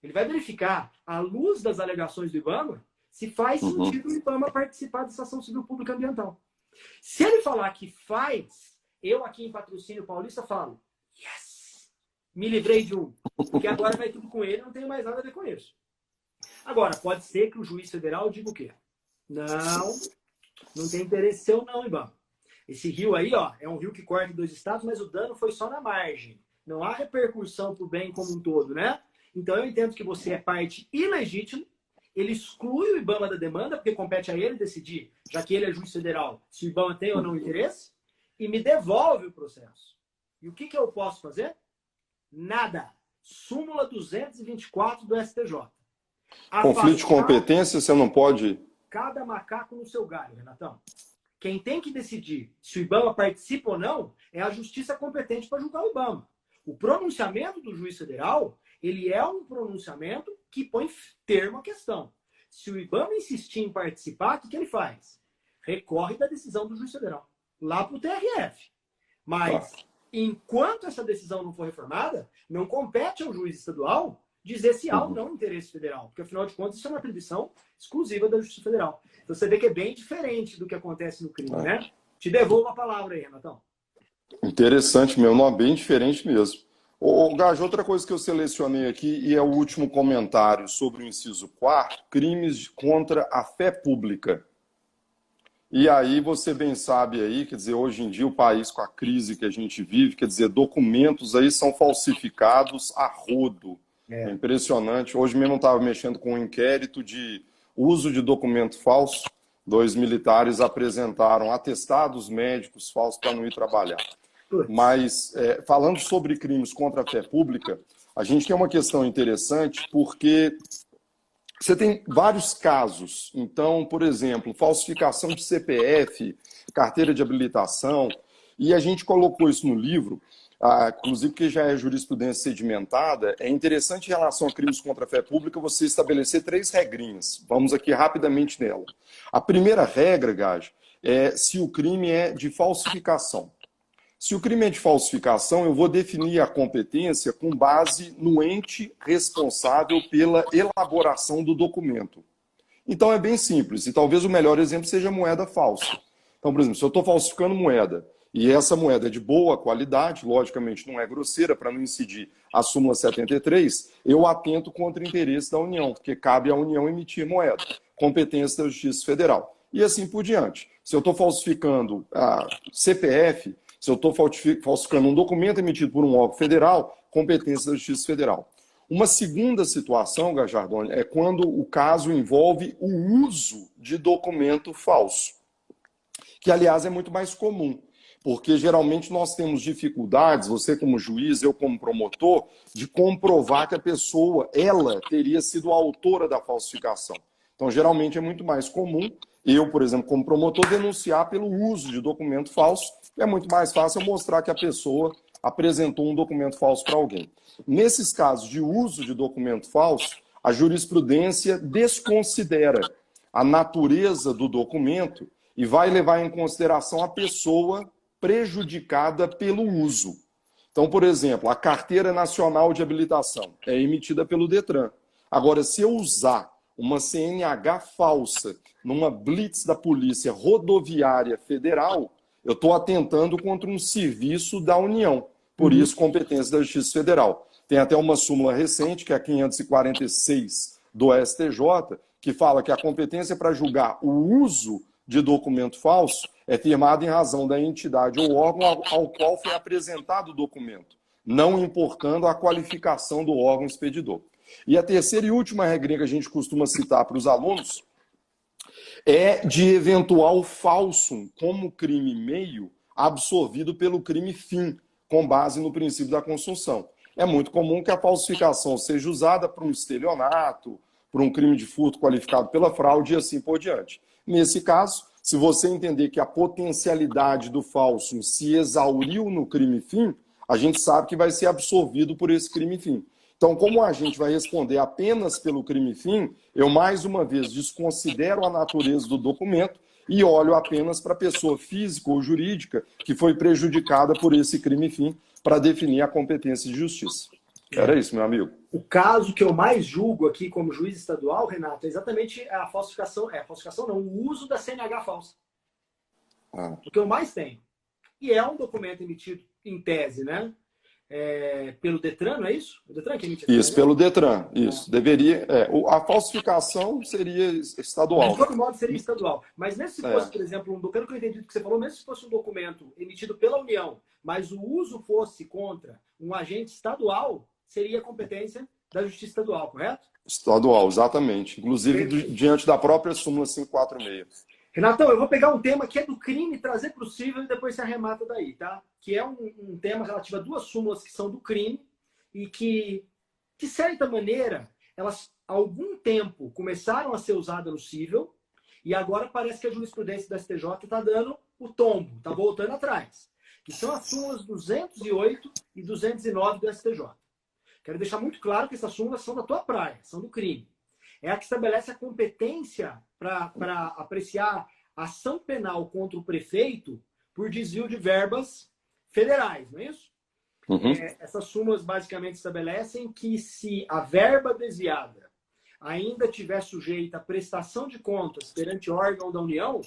Ele vai verificar, à luz das alegações do IBAMA, se faz sentido o IBAMA participar dessa ação civil pública ambiental. Se ele falar que faz, eu aqui em Patrocínio Paulista falo, yes, me livrei de um, porque agora vai tudo com ele, não tenho mais nada a ver com isso. Agora, pode ser que o juiz federal diga o quê? Não tem interesse seu não, IBAMA. Esse rio aí, ó, é um rio que corta 2 estados, mas o dano foi só na margem. Não há repercussão para o bem como um todo, né? Então eu entendo que você é parte ilegítima, ele exclui o IBAMA da demanda, porque compete a ele decidir, já que ele é juiz federal, se o IBAMA tem ou não interesse, e me devolve o processo. E o que eu posso fazer? Nada. Súmula 224 do STJ.
Conflito de competência, você não pode...
Cada macaco no seu galho, Renatão. Quem tem que decidir se o IBAMA participa ou não é a justiça competente para julgar o IBAMA. O pronunciamento do juiz federal, ele é um pronunciamento que põe termo à questão. Se o IBAMA insistir em participar, o que ele faz? Recorre da decisão do juiz federal, lá para o TRF. Mas, enquanto essa decisão não for reformada, não compete ao juiz estadual dizer se há ou não interesse federal. Porque, afinal de contas, isso é uma atribuição exclusiva da Justiça Federal. Então, você vê que é bem diferente do que acontece no crime, né? Te devolvo a palavra aí, Renatão.
Interessante mesmo, não, bem diferente mesmo. Ô, Gajo, outra coisa que eu selecionei aqui, e é o último comentário sobre o inciso 4, crimes contra a fé pública. E aí você bem sabe aí, quer dizer, hoje em dia o país com a crise que a gente vive, quer dizer, documentos aí são falsificados a rodo. É impressionante. Hoje mesmo eu estava mexendo com um inquérito de uso de documento falso. 2 militares apresentaram atestados médicos falsos para não ir trabalhar. Mas, falando sobre crimes contra a fé pública, a gente tem uma questão interessante porque você tem vários casos. Então, por exemplo, falsificação de CPF, carteira de habilitação, e a gente colocou isso no livro, inclusive porque já é jurisprudência sedimentada. É interessante em relação a crimes contra a fé pública você estabelecer 3 regrinhas. Vamos aqui rapidamente nela. A primeira regra, Gage, é se o crime é de falsificação. Se o crime é de falsificação, eu vou definir a competência com base no ente responsável pela elaboração do documento. Então é bem simples, e talvez o melhor exemplo seja moeda falsa. Então, por exemplo, se eu estou falsificando moeda, e essa moeda é de boa qualidade, logicamente não é grosseira, para não incidir a súmula 73, eu atento contra o interesse da União, porque cabe à União emitir moeda, competência da Justiça Federal. E assim por diante. Se eu estou falsificando a CPF, se eu estou falsificando um documento emitido por um órgão federal, competência da Justiça Federal. Uma segunda situação, Gajardoni, é quando o caso envolve o uso de documento falso, que, aliás, é muito mais comum, porque geralmente nós temos dificuldades, você como juiz, eu como promotor, de comprovar que a pessoa, ela teria sido a autora da falsificação. Então, geralmente é muito mais comum eu, por exemplo, como promotor, denunciar pelo uso de documento falso. É muito mais fácil eu mostrar que a pessoa apresentou um documento falso para alguém. Nesses casos de uso de documento falso, a jurisprudência desconsidera a natureza do documento e vai levar em consideração a pessoa prejudicada pelo uso. Então, por exemplo, a Carteira Nacional de Habilitação é emitida pelo Detran. Agora, se eu usar uma CNH falsa numa blitz da Polícia Rodoviária Federal, eu estou atentando contra um serviço da União. Por isso, competência da Justiça Federal. Tem até uma súmula recente, que é a 546 do STJ, que fala que a competência para julgar o uso de documento falso é firmada em razão da entidade ou órgão ao qual foi apresentado o documento, não importando a qualificação do órgão expedidor. E a terceira e última regrinha que a gente costuma citar para os alunos é de eventual falso como crime meio absorvido pelo crime fim, com base no princípio da consunção. é muito comum que a falsificação seja usada para um estelionato, para um crime de furto qualificado pela fraude e assim por diante. Nesse caso, se você entender que a potencialidade do falso se exauriu no crime-fim, a gente sabe que vai ser absorvido por esse crime-fim. Então, como a gente vai responder apenas pelo crime-fim, eu mais uma vez desconsidero a natureza do documento e olho apenas para a pessoa física ou jurídica que foi prejudicada por esse crime-fim para definir a competência de justiça. Era isso, meu amigo.
O caso que eu mais julgo aqui como juiz estadual, Renato, é exatamente a falsificação não, o uso da CNH falsa. O que eu mais tenho. E é um documento emitido em tese, né? Pelo Detran, não é isso? O Detran que emite
isso, pelo Detran. Isso. Deveria. A falsificação seria estadual.
De todo modo, seria estadual. Mas mesmo se fosse, por exemplo, pelo que eu entendi do que você falou, mesmo se fosse um documento emitido pela União, mas o uso fosse contra um agente estadual, seria competência da Justiça Estadual, correto?
Estadual, exatamente. Inclusive diante da própria súmula 546.
Renatão, eu vou pegar um tema que é do crime, trazer para o cível e depois se arremata daí, tá? Que é um tema relativo a duas súmulas que são do crime e que, de certa maneira, elas há algum tempo começaram a ser usadas no cível e agora parece que a jurisprudência da STJ está dando o tombo, está voltando atrás. Que são as súmulas 208 e 209 do STJ. Quero deixar muito claro que essas súmulas são da tua praia, são do crime. É a que estabelece a competência para apreciar ação penal contra o prefeito por desvio de verbas federais, não é isso?
Uhum.
Essas súmulas basicamente estabelecem que se a verba desviada ainda estiver sujeita à prestação de contas perante órgão da União,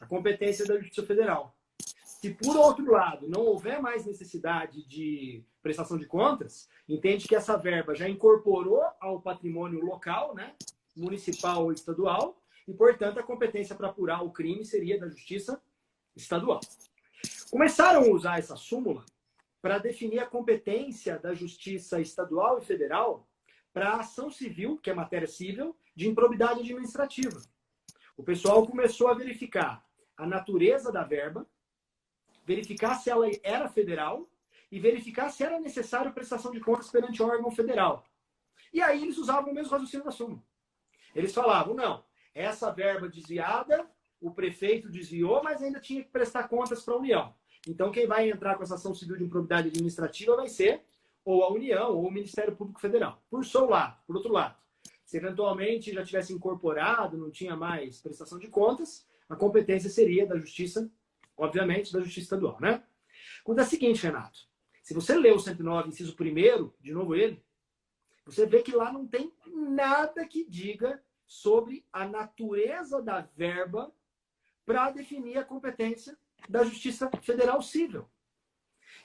a competência é da Justiça Federal. Se, por outro lado, não houver mais necessidade de prestação de contas, entende que essa verba já incorporou ao patrimônio local, né, municipal ou estadual, e, portanto, a competência para apurar o crime seria da Justiça Estadual. Começaram a usar essa súmula para definir a competência da Justiça Estadual e Federal para a ação civil, que é matéria civil, de improbidade administrativa. O pessoal começou a verificar a natureza da verba, verificar se ela era federal e verificar se era necessário prestação de contas perante órgão federal. E aí eles usavam o mesmo raciocínio da súmula. Eles falavam, não, essa verba desviada, o prefeito desviou, mas ainda tinha que prestar contas para a União. Então quem vai entrar com essa ação civil de improbidade administrativa vai ser ou a União ou o Ministério Público Federal. Por outro lado, se eventualmente já tivesse incorporado, não tinha mais prestação de contas, a competência seria da Justiça, obviamente, da Justiça Estadual, né? Quando é o seguinte, Renato, se você lê o 109, inciso 1º, de novo ele, você vê que lá não tem nada que diga sobre a natureza da verba para definir a competência da Justiça Federal Civil.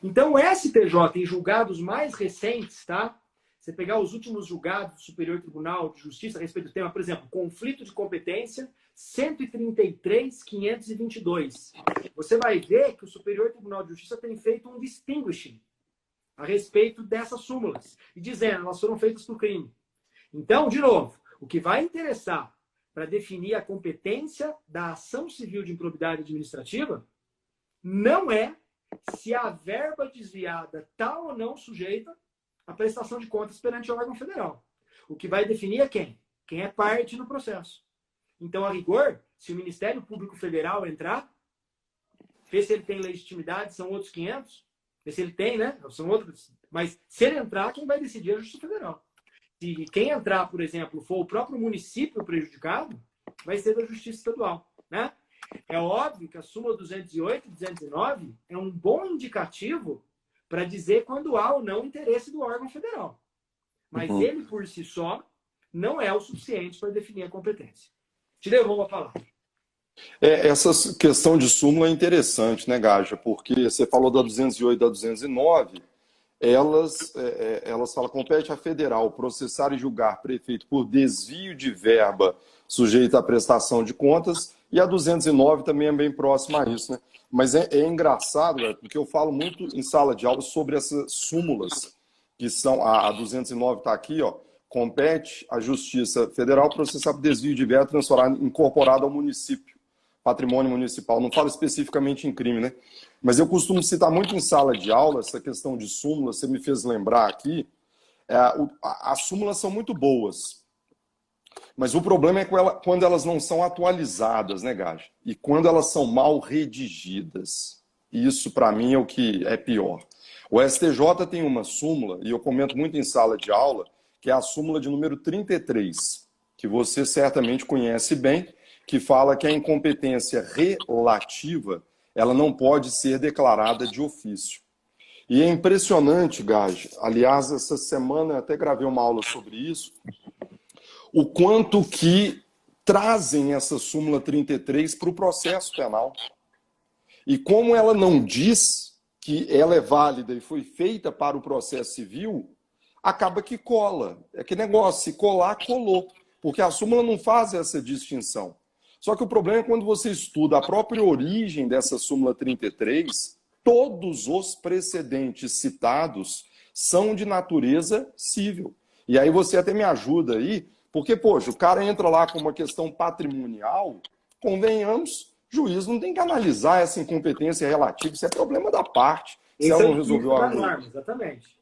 Então, o STJ, em julgados mais recentes, tá? Você pegar os últimos julgados do Superior Tribunal de Justiça a respeito do tema, por exemplo, conflito de competência 133.522. Você vai ver que o Superior Tribunal de Justiça tem feito um distinguishing a respeito dessas súmulas e dizendo, elas foram feitas por crime. Então, de novo, o que vai interessar para definir a competência da ação civil de improbidade administrativa não é se a verba desviada está ou não sujeita à prestação de contas perante o órgão federal. O que vai definir é quem? Quem é parte no processo. Então, a rigor, se o Ministério Público Federal entrar, ver se ele tem legitimidade, são outros 500, ver se ele tem, né? São outros. Mas se ele entrar, quem vai decidir é a Justiça Federal. Se quem entrar, por exemplo, for o próprio município prejudicado, vai ser da Justiça Estadual, né? É óbvio que a súmula 208 e 209 é um bom indicativo para dizer quando há ou não interesse do órgão federal. Mas ele, por si só, não é o suficiente para definir a competência. Te devolvo a palavra.
Essa questão de súmula é interessante, né, Gaja? Porque você falou da 208 e da 209, elas falam, compete à federal processar e julgar prefeito por desvio de verba sujeito à prestação de contas, e a 209 também é bem próxima a isso, né? Mas é engraçado, porque eu falo muito em sala de aula sobre essas súmulas, que são, a 209 está aqui, ó, compete à Justiça Federal processar por desvio de verba incorporado ao município. patrimônio municipal, não falo especificamente em crime, né? Mas eu costumo citar muito em sala de aula essa questão de súmula, você me fez lembrar aqui. As súmulas são muito boas, mas o problema é quando elas não são atualizadas, né, Gage? E quando elas são mal redigidas. Isso, para mim, é o que é pior. O STJ tem uma súmula, e eu comento muito em sala de aula, que é a súmula de número 33, que você certamente conhece bem, que fala que a incompetência relativa ela não pode ser declarada de ofício. E é impressionante, Gage, aliás, essa semana eu até gravei uma aula sobre isso, o quanto que trazem essa súmula 33 para o processo penal. E como ela não diz que ela é válida e foi feita para o processo civil, acaba que cola. É que negócio, se colar, colou. Porque a súmula não faz essa distinção. Só que o problema é quando você estuda a própria origem dessa súmula 33, todos os precedentes citados são de natureza civil. E aí você até me ajuda aí, porque, poxa, o cara entra lá com uma questão patrimonial, convenhamos, o juiz não tem que analisar essa incompetência relativa, isso é problema da parte. Se ela não resolveu a
norma, exatamente.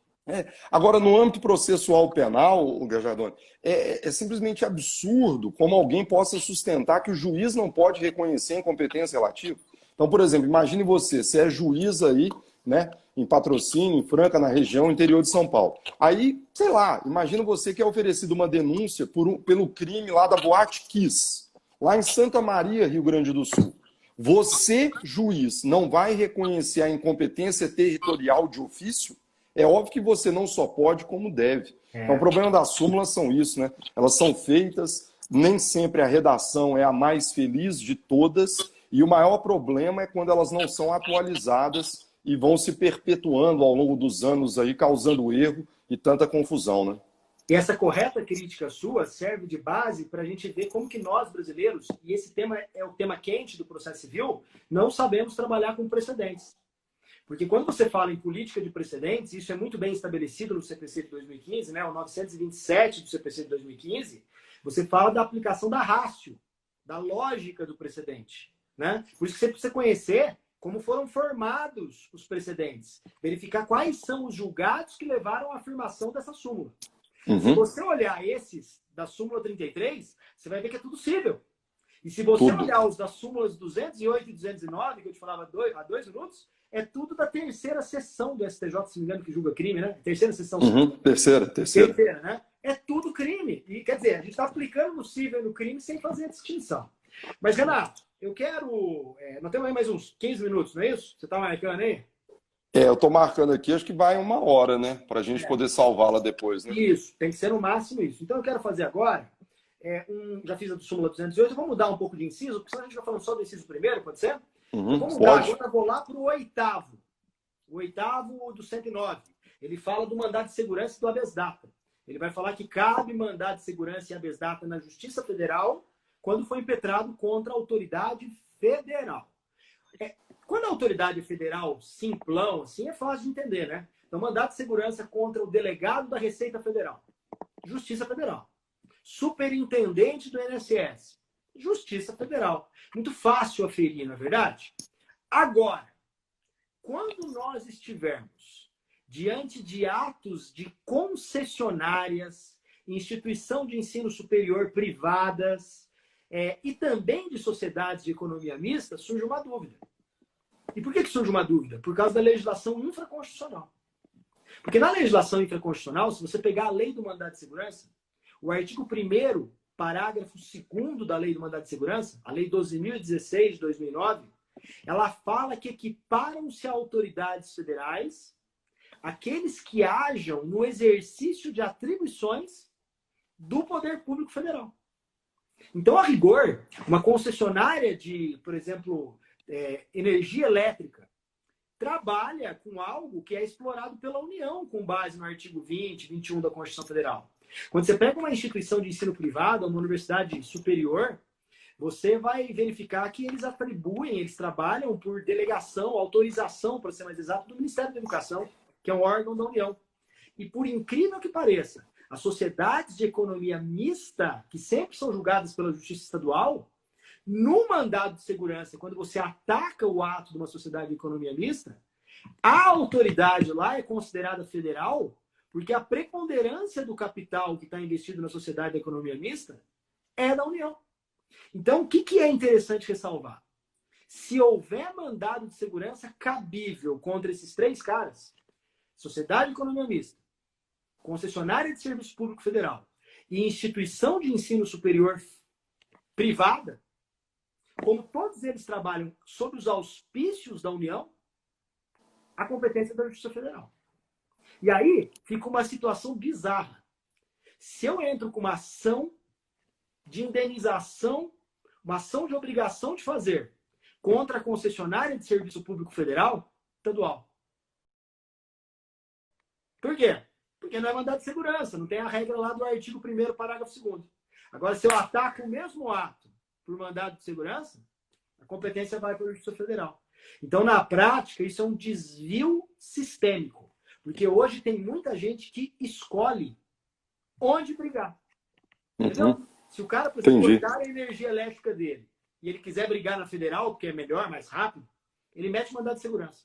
Agora, no âmbito processual penal, Gajardoni, é simplesmente absurdo como alguém possa sustentar que o juiz não pode reconhecer a incompetência relativa. Então, por exemplo, imagine você é juiz aí, né, em Patrocínio, em Franca, na região interior de São Paulo. Aí, sei lá, imagina você que é oferecido uma denúncia pelo crime lá da Boate Kiss, lá em Santa Maria, Rio Grande do Sul. Você, juiz, não vai reconhecer a incompetência territorial de ofício? É óbvio que você não só pode, como deve. Então, o problema das súmulas são isso, né? Elas são feitas, nem sempre a redação é a mais feliz de todas, e o maior problema é quando elas não são atualizadas e vão se perpetuando ao longo dos anos aí, causando erro e tanta confusão, né?
E essa correta crítica sua serve de base para a gente ver como que nós, brasileiros, e esse tema é o tema quente do processo civil, não sabemos trabalhar com precedentes. Porque quando você fala em política de precedentes, isso é muito bem estabelecido no CPC de 2015, né? O 927 do CPC de 2015, você fala da aplicação da ratio, da lógica do precedente, né? Por isso que você precisa conhecer como foram formados os precedentes, verificar quais são os julgados que levaram à afirmação dessa súmula. Se você olhar esses da súmula 33, você vai ver que é tudo cível. E se você olhar os das súmulas 208 e 209, que eu te falava há 2 minutos, é tudo da terceira sessão do STJ, se não me engano, que julga crime, né? Terceira sessão. Terceira, né? É tudo crime. E, quer dizer, a gente está aplicando no cível e no crime sem fazer a distinção. Mas, Renato, eu quero... nós temos aí mais uns 15 minutos, não é isso? Você está marcando aí?
Eu estou marcando aqui, acho que vai 1 hora, né? Para a gente poder salvá-la depois, né?
Isso, tem que ser no máximo isso. Então, eu quero fazer agora... já fiz a do súmula 208, vamos mudar um pouco de inciso, porque senão a gente vai falando só do inciso primeiro, pode ser? Então vamos mudar, agora vou lá para o oitavo. O oitavo do 109. Ele fala do mandado de segurança e do habeas data. Ele vai falar que cabe mandado de segurança e habeas data na Justiça Federal quando for impetrado contra a autoridade federal. Quando a autoridade federal simplão, assim é fácil de entender, né? Então, mandado de segurança contra o delegado da Receita Federal. Justiça Federal. Superintendente do INSS. Justiça Federal. Muito fácil aferir, não é verdade? Agora, quando nós estivermos diante de atos de concessionárias, instituição de ensino superior privadas e também de sociedades de economia mista, surge uma dúvida. E por que surge uma dúvida? Por causa da legislação infraconstitucional. Porque na legislação infraconstitucional, se você pegar a lei do mandado de segurança, o artigo 1º, parágrafo 2º da Lei do Mandado de Segurança, a Lei 12.016 de 2009, ela fala que equiparam-se a autoridades federais aqueles que hajam no exercício de atribuições do poder público federal. Então, a rigor, uma concessionária de, por exemplo, energia elétrica trabalha com algo que é explorado pela União com base no artigo 20, 21 da Constituição Federal. Quando você pega uma instituição de ensino privado, uma universidade superior, você vai verificar que eles atribuem, eles trabalham por delegação, autorização, para ser mais exato, do Ministério da Educação, que é um órgão da União. E por incrível que pareça, as sociedades de economia mista, que sempre são julgadas pela Justiça Estadual, No mandado de segurança, quando você ataca o ato de uma sociedade de economia mista, a autoridade lá é considerada federal, porque a preponderância do capital que está investido na sociedade de economia mista é da União. Então, o que é interessante ressalvar? Se houver mandado de segurança cabível contra esses três caras, sociedade de economia mista, concessionária de serviço público federal e instituição de ensino superior privada, como todos eles trabalham sob os auspícios da União, a competência é da Justiça Federal. E aí fica uma situação bizarra. Se eu entro com uma ação de indenização, uma ação de obrigação de fazer contra a concessionária de serviço público federal, estadual. Por quê? Porque não é mandado de segurança, não tem a regra lá do artigo 1º, parágrafo 2º. Agora, se eu ataco o mesmo ato por mandado de segurança, a competência vai para a Justiça Federal. Então, na prática, isso é um desvio sistêmico. Porque hoje tem muita gente que escolhe onde brigar. Entendeu? Se o cara, por exemplo, cortar a energia elétrica dele e ele quiser brigar na federal, porque é melhor, mais rápido, ele mete mandado de segurança.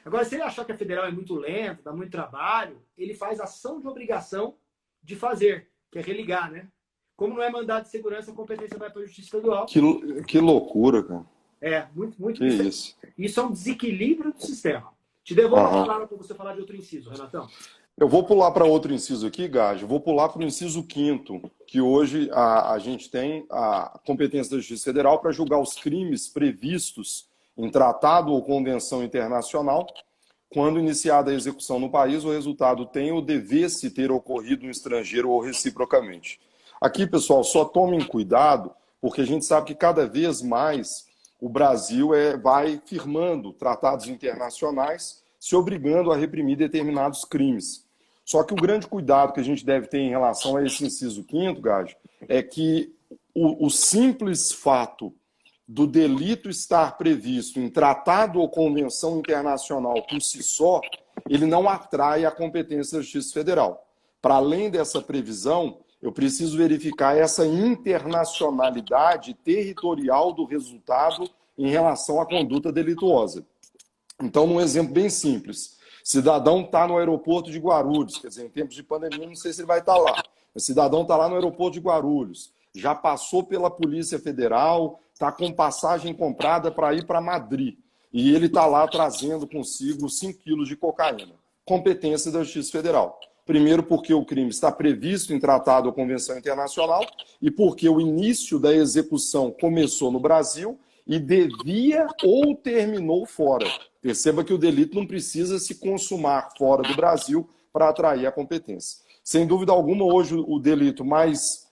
Agora, se ele achar que a federal é muito lenta, dá muito trabalho, ele faz ação de obrigação de fazer, que é religar, né? Como não é mandado de segurança, a competência vai para a Justiça Estadual.
Que loucura, cara.
É, muito
isso.
Isso é um desequilíbrio do sistema. Te devolvo a palavra para você falar de outro inciso, Renatão.
Eu vou pular para outro inciso aqui, Gage. Vou pular para o inciso 5º, que hoje a gente tem a competência da Justiça Federal para julgar os crimes previstos em tratado ou convenção internacional, quando iniciada a execução no país, o resultado tem ou devesse ter ocorrido no estrangeiro ou reciprocamente. Aqui, pessoal, só tomem cuidado, porque a gente sabe que cada vez mais o Brasil vai firmando tratados internacionais, se obrigando a reprimir determinados crimes. Só que o grande cuidado que a gente deve ter em relação a esse inciso 5º, Gage, é que o simples fato do delito estar previsto em tratado ou convenção internacional por si só, ele não atrai a competência da Justiça Federal. Para além dessa previsão, eu preciso verificar essa internacionalidade territorial do resultado em relação à conduta delituosa. Então, num exemplo bem simples, cidadão está no aeroporto de Guarulhos, quer dizer, em tempos de pandemia, não sei se ele vai estar lá, mas cidadão está lá no aeroporto de Guarulhos, já passou pela Polícia Federal, está com passagem comprada para ir para Madrid, e ele está lá trazendo consigo 5 quilos de cocaína. Competência da Justiça Federal. Primeiro, porque o crime está previsto em tratado ou convenção internacional, e porque o início da execução começou no Brasil e devia ou terminou fora. Perceba que o delito não precisa se consumar fora do Brasil para atrair a competência. Sem dúvida alguma, hoje o delito mais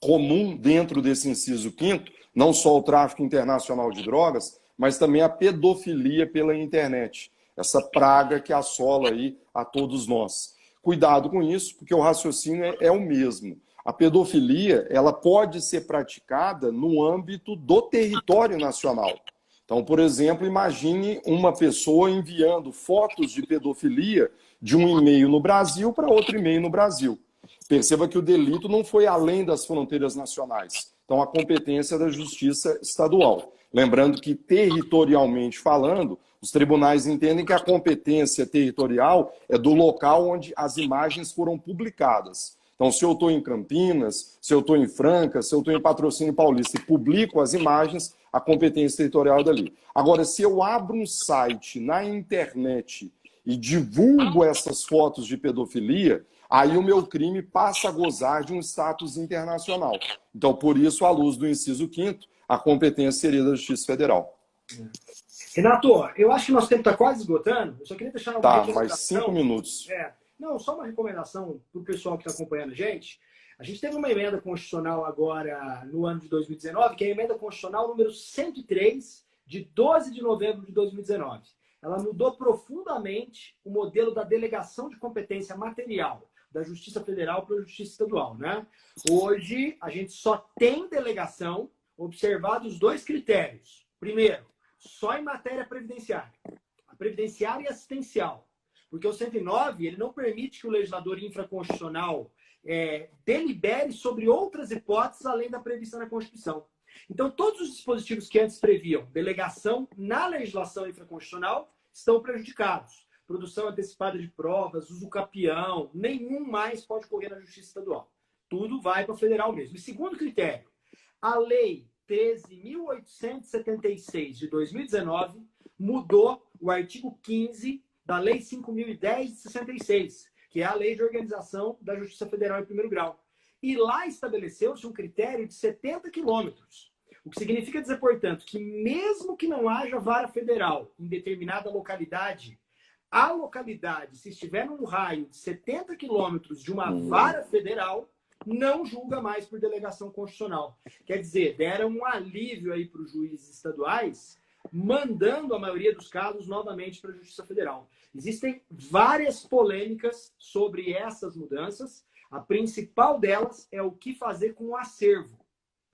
comum dentro desse inciso 5º, não só o tráfico internacional de drogas, mas também a pedofilia pela internet. Essa praga que assola aí a todos nós. Cuidado com isso, porque o raciocínio é o mesmo. A pedofilia, ela pode ser praticada no âmbito do território nacional. Então, por exemplo, imagine uma pessoa enviando fotos de pedofilia de um e-mail no Brasil para outro e-mail no Brasil. Perceba que o delito não foi além das fronteiras nacionais. Então, a competência é da Justiça Estadual. Lembrando que, territorialmente falando, os tribunais entendem que a competência territorial é do local onde as imagens foram publicadas. Então, se eu estou em Campinas, se eu estou em Franca, se eu estou em Patrocínio Paulista e publico as imagens, a competência territorial é dali. Agora, se eu abro um site na internet e divulgo essas fotos de pedofilia, aí o meu crime passa a gozar de um status internacional. Então, por isso, à luz do inciso 5º, a competência seria da Justiça Federal.
Renato, eu acho que nosso tempo está quase esgotando. Eu só queria deixar uma
recomendação. Mais 5 minutos.
Não, só uma recomendação para o pessoal que está acompanhando a gente. A gente teve uma emenda constitucional agora no ano de 2019, que é a emenda constitucional número 103, de 12 de novembro de 2019. Ela mudou profundamente o modelo da delegação de competência material da Justiça Federal para a Justiça Estadual, né? Hoje, a gente só tem delegação observados 2 critérios. Primeiro, só em matéria previdenciária. A previdenciária e assistencial. Porque o 109, ele não permite que o legislador infraconstitucional delibere sobre outras hipóteses além da prevista na Constituição. Então, todos os dispositivos que antes previam delegação na legislação infraconstitucional estão prejudicados. Produção antecipada de provas, uso capião, nenhum mais pode correr na Justiça Estadual. Tudo vai para a federal mesmo. E segundo critério, a Lei 13.876 de 2019 mudou o artigo 15 da Lei 5.010 de 66, que é a Lei de Organização da Justiça Federal em primeiro grau. E lá estabeleceu-se um critério de 70 quilômetros. O que significa dizer, portanto, que mesmo que não haja vara federal em determinada localidade, a localidade, se estiver num raio de 70 quilômetros de uma vara federal, não julga mais por delegação constitucional. Quer dizer, deram um alívio aí para os juízes estaduais, mandando a maioria dos casos novamente para a Justiça Federal. Existem várias polêmicas sobre essas mudanças. A principal delas é o que fazer com o acervo.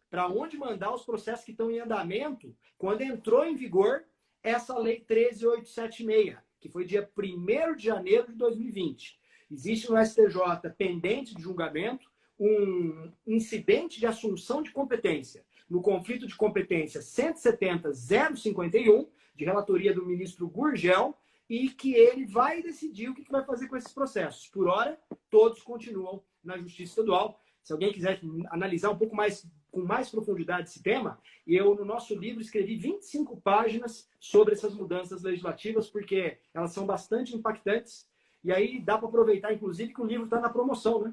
Para onde mandar os processos que estão em andamento quando entrou em vigor essa Lei 13.876, que foi dia 1º de janeiro de 2020. Existe no STJ pendente de julgamento um incidente de assunção de competência no conflito de competência 170.051, de relatoria do ministro Gurgel, e que ele vai decidir o que vai fazer com esses processos. Por hora, todos continuam na Justiça Estadual. Se alguém quiser analisar um pouco mais, com mais profundidade esse tema, eu, no nosso livro, escrevi 25 páginas sobre essas mudanças legislativas, porque elas são bastante impactantes. E aí dá para aproveitar, inclusive, que o livro está na promoção, né?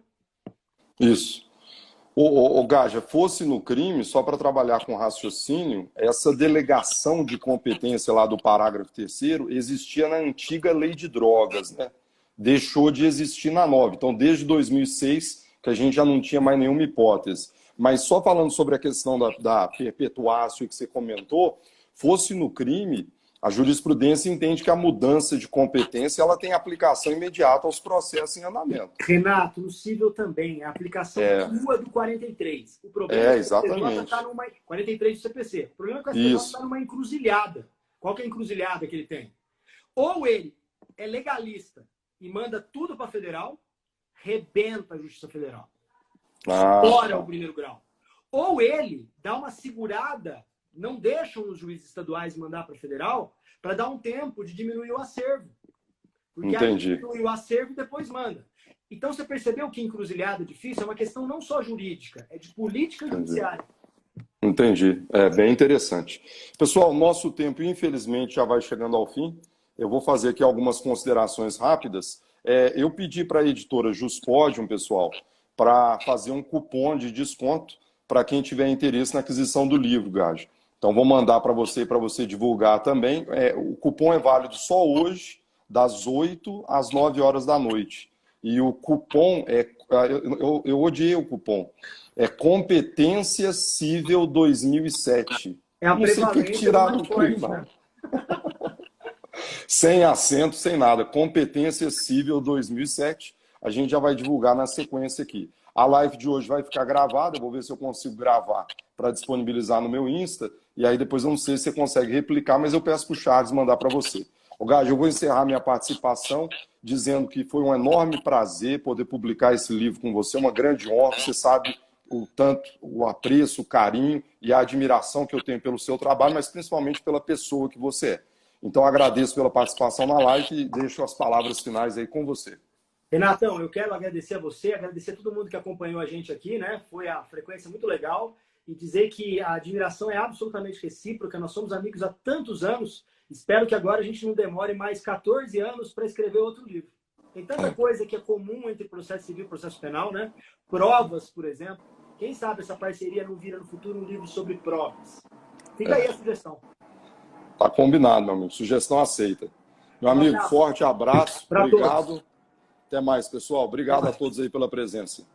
Isso. O Gaja, fosse no crime, só para trabalhar com raciocínio, essa delegação de competência lá do parágrafo 3º existia na antiga lei de drogas, né? Deixou de existir na nova. Então, desde 2006, que a gente já não tinha mais nenhuma hipótese. Mas só falando sobre a questão da perpetuácio que você comentou, fosse no crime, a jurisprudência entende que a mudança de competência ela tem aplicação imediata aos processos em andamento.
Renato, no cível também, a aplicação crua do 43. O problema é que
exatamente.
o STJ está numa 43 do CPC. O problema é que o STJ está numa encruzilhada. Qual que é a encruzilhada que ele tem? Ou ele é legalista e manda tudo para a federal, rebenta a Justiça Federal. Estoura o primeiro grau. Ou ele dá uma segurada, não deixam os juízes estaduais mandar para a federal, para dar um tempo de diminuir o acervo. Porque
Entendi.
aí diminui o acervo e depois manda. Então, você percebeu que encruzilhada difícil é uma questão não só jurídica, é de política judiciária.
Entendi. É bem interessante. Pessoal, nosso tempo, infelizmente, já vai chegando ao fim. Eu vou fazer aqui algumas considerações rápidas. Eu pedi para a editora Juspodium, pessoal, para fazer um cupom de desconto para quem tiver interesse na aquisição do livro, Gajo. Então, vou mandar para você e para você divulgar também. O cupom é válido só hoje, das 8 às 9 horas da noite. E o cupom eu odiei o cupom. É Competência Cível 2007.
É a prevalência
tirar
do
do clima.
né?
Sem acento, sem nada. Competência Cível 2007. A gente já vai divulgar na sequência aqui. A live de hoje vai ficar gravada. Eu vou ver se eu consigo gravar para disponibilizar no meu Insta. E aí depois eu não sei se você consegue replicar, mas eu peço para o Charles mandar para você. Gajo, eu vou encerrar minha participação dizendo que foi um enorme prazer poder publicar esse livro com você, uma grande honra. Você sabe o tanto, o apreço, o carinho e a admiração que eu tenho pelo seu trabalho, mas principalmente pela pessoa que você é. Então, agradeço pela participação na live e deixo as palavras finais aí com você.
Renatão, eu quero agradecer a você, agradecer a todo mundo que acompanhou a gente aqui, né? Foi a frequência muito legal e dizer que a admiração é absolutamente recíproca. Nós somos amigos há tantos anos. Espero que agora a gente não demore mais 14 anos para escrever outro livro. Tem tanta coisa que é comum entre processo civil e processo penal, né? Provas, por exemplo. Quem sabe essa parceria não vira no futuro um livro sobre provas. Fica aí a sugestão.
Tá combinado, meu amigo. Sugestão aceita. Meu amigo, forte abraço. Obrigado. Até mais, pessoal. Obrigado a todos aí pela presença.